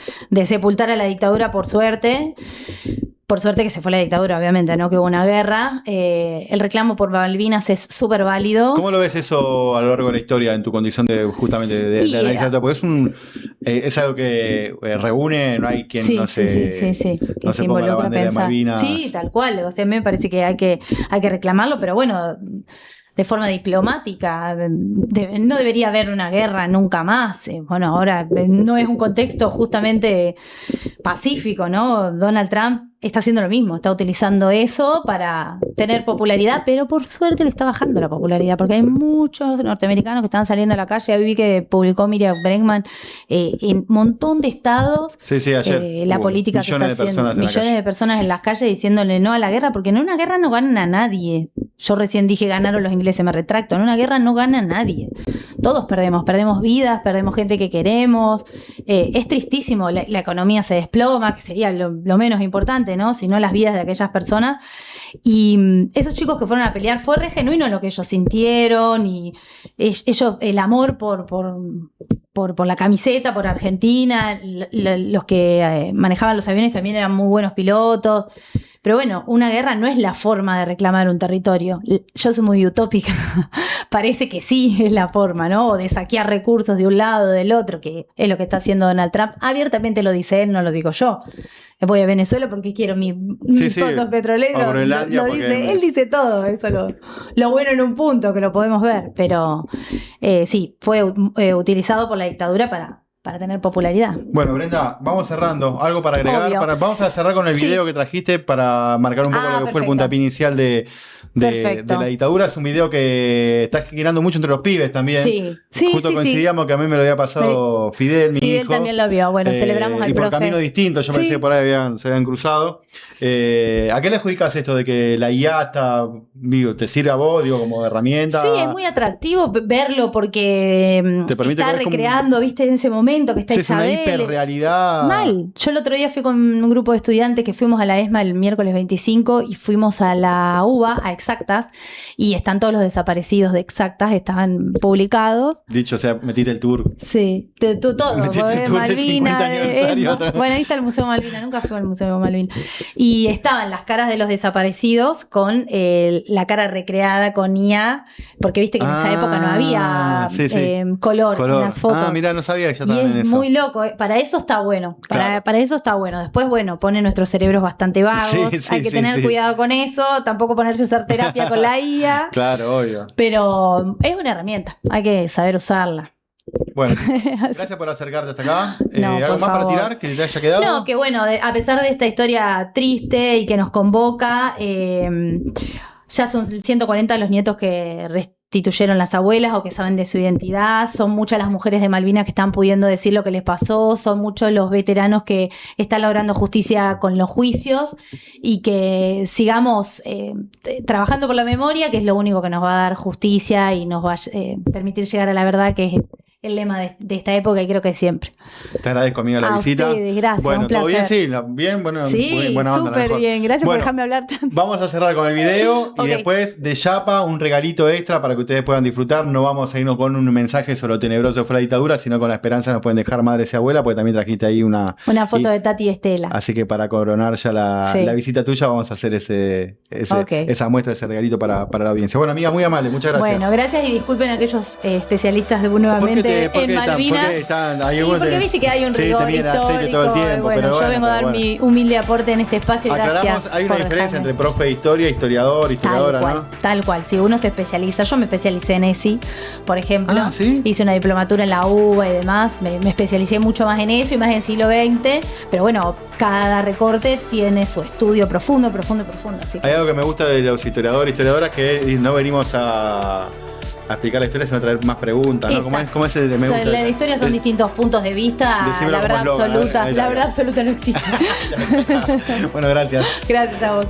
sepultar a la dictadura por suerte. Por suerte que se fue la dictadura, obviamente, ¿no? Que hubo una guerra. El reclamo por Malvinas es súper válido. ¿Cómo lo ves eso a lo largo de la historia en tu condición de justamente de analizar todo? Porque es algo que reúne, no hay quien sí, no se, sí. no se ponga la bandera de Malvinas. Sí, tal cual. O sea, a mí me parece que hay que reclamarlo, pero bueno, de forma diplomática. No debería haber una guerra nunca más. Bueno, ahora no es un contexto justamente pacífico, ¿no? Donald Trump está haciendo lo mismo, está utilizando eso para tener popularidad, pero por suerte le está bajando la popularidad, porque hay muchos norteamericanos que están saliendo a la calle. Ahí vi que publicó Miriam Bregman en un montón de estados. Sí, ayer. La política que está haciendo. Millones de personas en las calles diciéndole no a la guerra, porque en una guerra no ganan a nadie. Yo recién dije ganaron los ingleses, me retracto. En una guerra no gana nadie. Todos perdemos vidas, perdemos gente que queremos. Es tristísimo, la economía se desploma, que sería lo menos importante, ¿no? Sino las vidas de aquellas personas. Y esos chicos que fueron a pelear, fue re genuino lo que ellos sintieron y ellos, el amor por la camiseta, por Argentina. Los que manejaban los aviones también eran muy buenos pilotos. Pero bueno, una guerra no es la forma de reclamar un territorio. Yo soy muy utópica. Parece que sí es la forma, ¿no? O de saquear recursos de un lado o del otro, que es lo que está haciendo Donald Trump. Abiertamente lo dice él, no lo digo yo. Voy a Venezuela porque quiero mis pozos petroleros. Lo dice, él dice todo. Eso lo bueno en un punto, que lo podemos ver. Pero sí, fue utilizado por la dictadura para tener popularidad. Bueno, Brenda, vamos cerrando. ¿Algo para agregar? Vamos a cerrar con el video que trajiste para marcar un poco lo que fue el puntapié inicial de la dictadura. Es un video que está girando mucho entre los pibes también. Sí. Justo coincidíamos que a mí me lo había pasado Fidel, mi hijo. Fidel también lo vio. Bueno, celebramos al y por profe. caminos distintos. Yo pensé que por ahí se habían cruzado. ¿A qué le adjudicas esto de que la IA te sirve a vos, como herramienta? Sí, es muy atractivo verlo porque te permite está recreando, viste, en ese momento que está Isabel. Es una hiperrealidad. Mal. Yo el otro día fui con un grupo de estudiantes que fuimos a la ESMA el miércoles 25 y fuimos a la UBA, a Exactas, y están todos los desaparecidos de Exactas, estaban publicados. Dicho, o sea, metiste el tour. Sí, todo. Metiste el tour del 50 aniversario. Bueno, ahí está el Museo Malvinas, nunca fui al Museo Malvinas. Y estaban las caras de los desaparecidos con la cara recreada con IA, porque viste que en esa época no había color en las fotos. Mirá, no sabía que ya estaban en eso. Muy loco, para eso está bueno. Para eso está bueno. Después, bueno, pone nuestros cerebros bastante vagos. Hay que tener cuidado con eso. Tampoco ponerse a hacer terapia con la IA. Claro, obvio. Pero es una herramienta. Hay que saber usarla. Bueno, gracias por acercarte hasta acá. No, ¿Algo más para tirar que te haya quedado? No, que bueno, a pesar de esta historia triste y que nos convoca, ya son 140 los nietos que restituyeron las abuelas o que saben de su identidad. Son muchas las mujeres de Malvinas que están pudiendo decir lo que les pasó. Son muchos los veteranos que están logrando justicia con los juicios y que sigamos trabajando por la memoria, que es lo único que nos va a dar justicia y nos va a permitir llegar a la verdad, que es el lema de esta época y creo que siempre. Te agradezco, amigo, la visita. Ustedes, gracias, bueno, un placer. ¿todo bien? Sí, bien, bueno, sí, buena onda. Súper bien, gracias por dejarme hablar tanto. Vamos a cerrar con el video y después de Yapa un regalito extra para que ustedes puedan disfrutar. No vamos a irnos con un mensaje sobre lo tenebroso que fue la dictadura, sino con la esperanza nos pueden dejar madres y abuela, porque también trajiste ahí una foto de Tati y Estela. Así que para coronar ya la visita tuya vamos a hacer esa muestra, ese regalito para la audiencia. Bueno, amiga, muy amable, muchas gracias. Bueno, gracias y disculpen a aquellos especialistas nuevamente de por qué en están- Malvinas. por qué están- hay Y algunos porque que- viste que hay un sí, rigor te miden aceite histórico. todo el tiempo, y bueno, pero yo bueno, vengo a dar pero bueno. mi humilde aporte en este espacio. Aclaramos, Gracias. hay una por diferencia dejarme. entre profe de historia, historiador, historiadora, ¿no? Tal cual. Si uno se especializa, yo me especialicé en ESI, por ejemplo. Ah, ¿sí? Hice una diplomatura en la UBA y demás. Me especialicé mucho más en eso y más en siglo XX. Pero bueno, cada recorte tiene su estudio profundo. Así que Hay algo que me gusta de los historiadores, historiadoras, que no venimos a explicar la historia, sino a traer más preguntas, ¿no? Exacto. ¿Cómo es el de me O sea, gusta? la historia son distintos puntos de vista. Decímelo La como verdad eslogan, absoluta, ahí está. la verdad absoluta no existe. Bueno, gracias. Gracias a vos.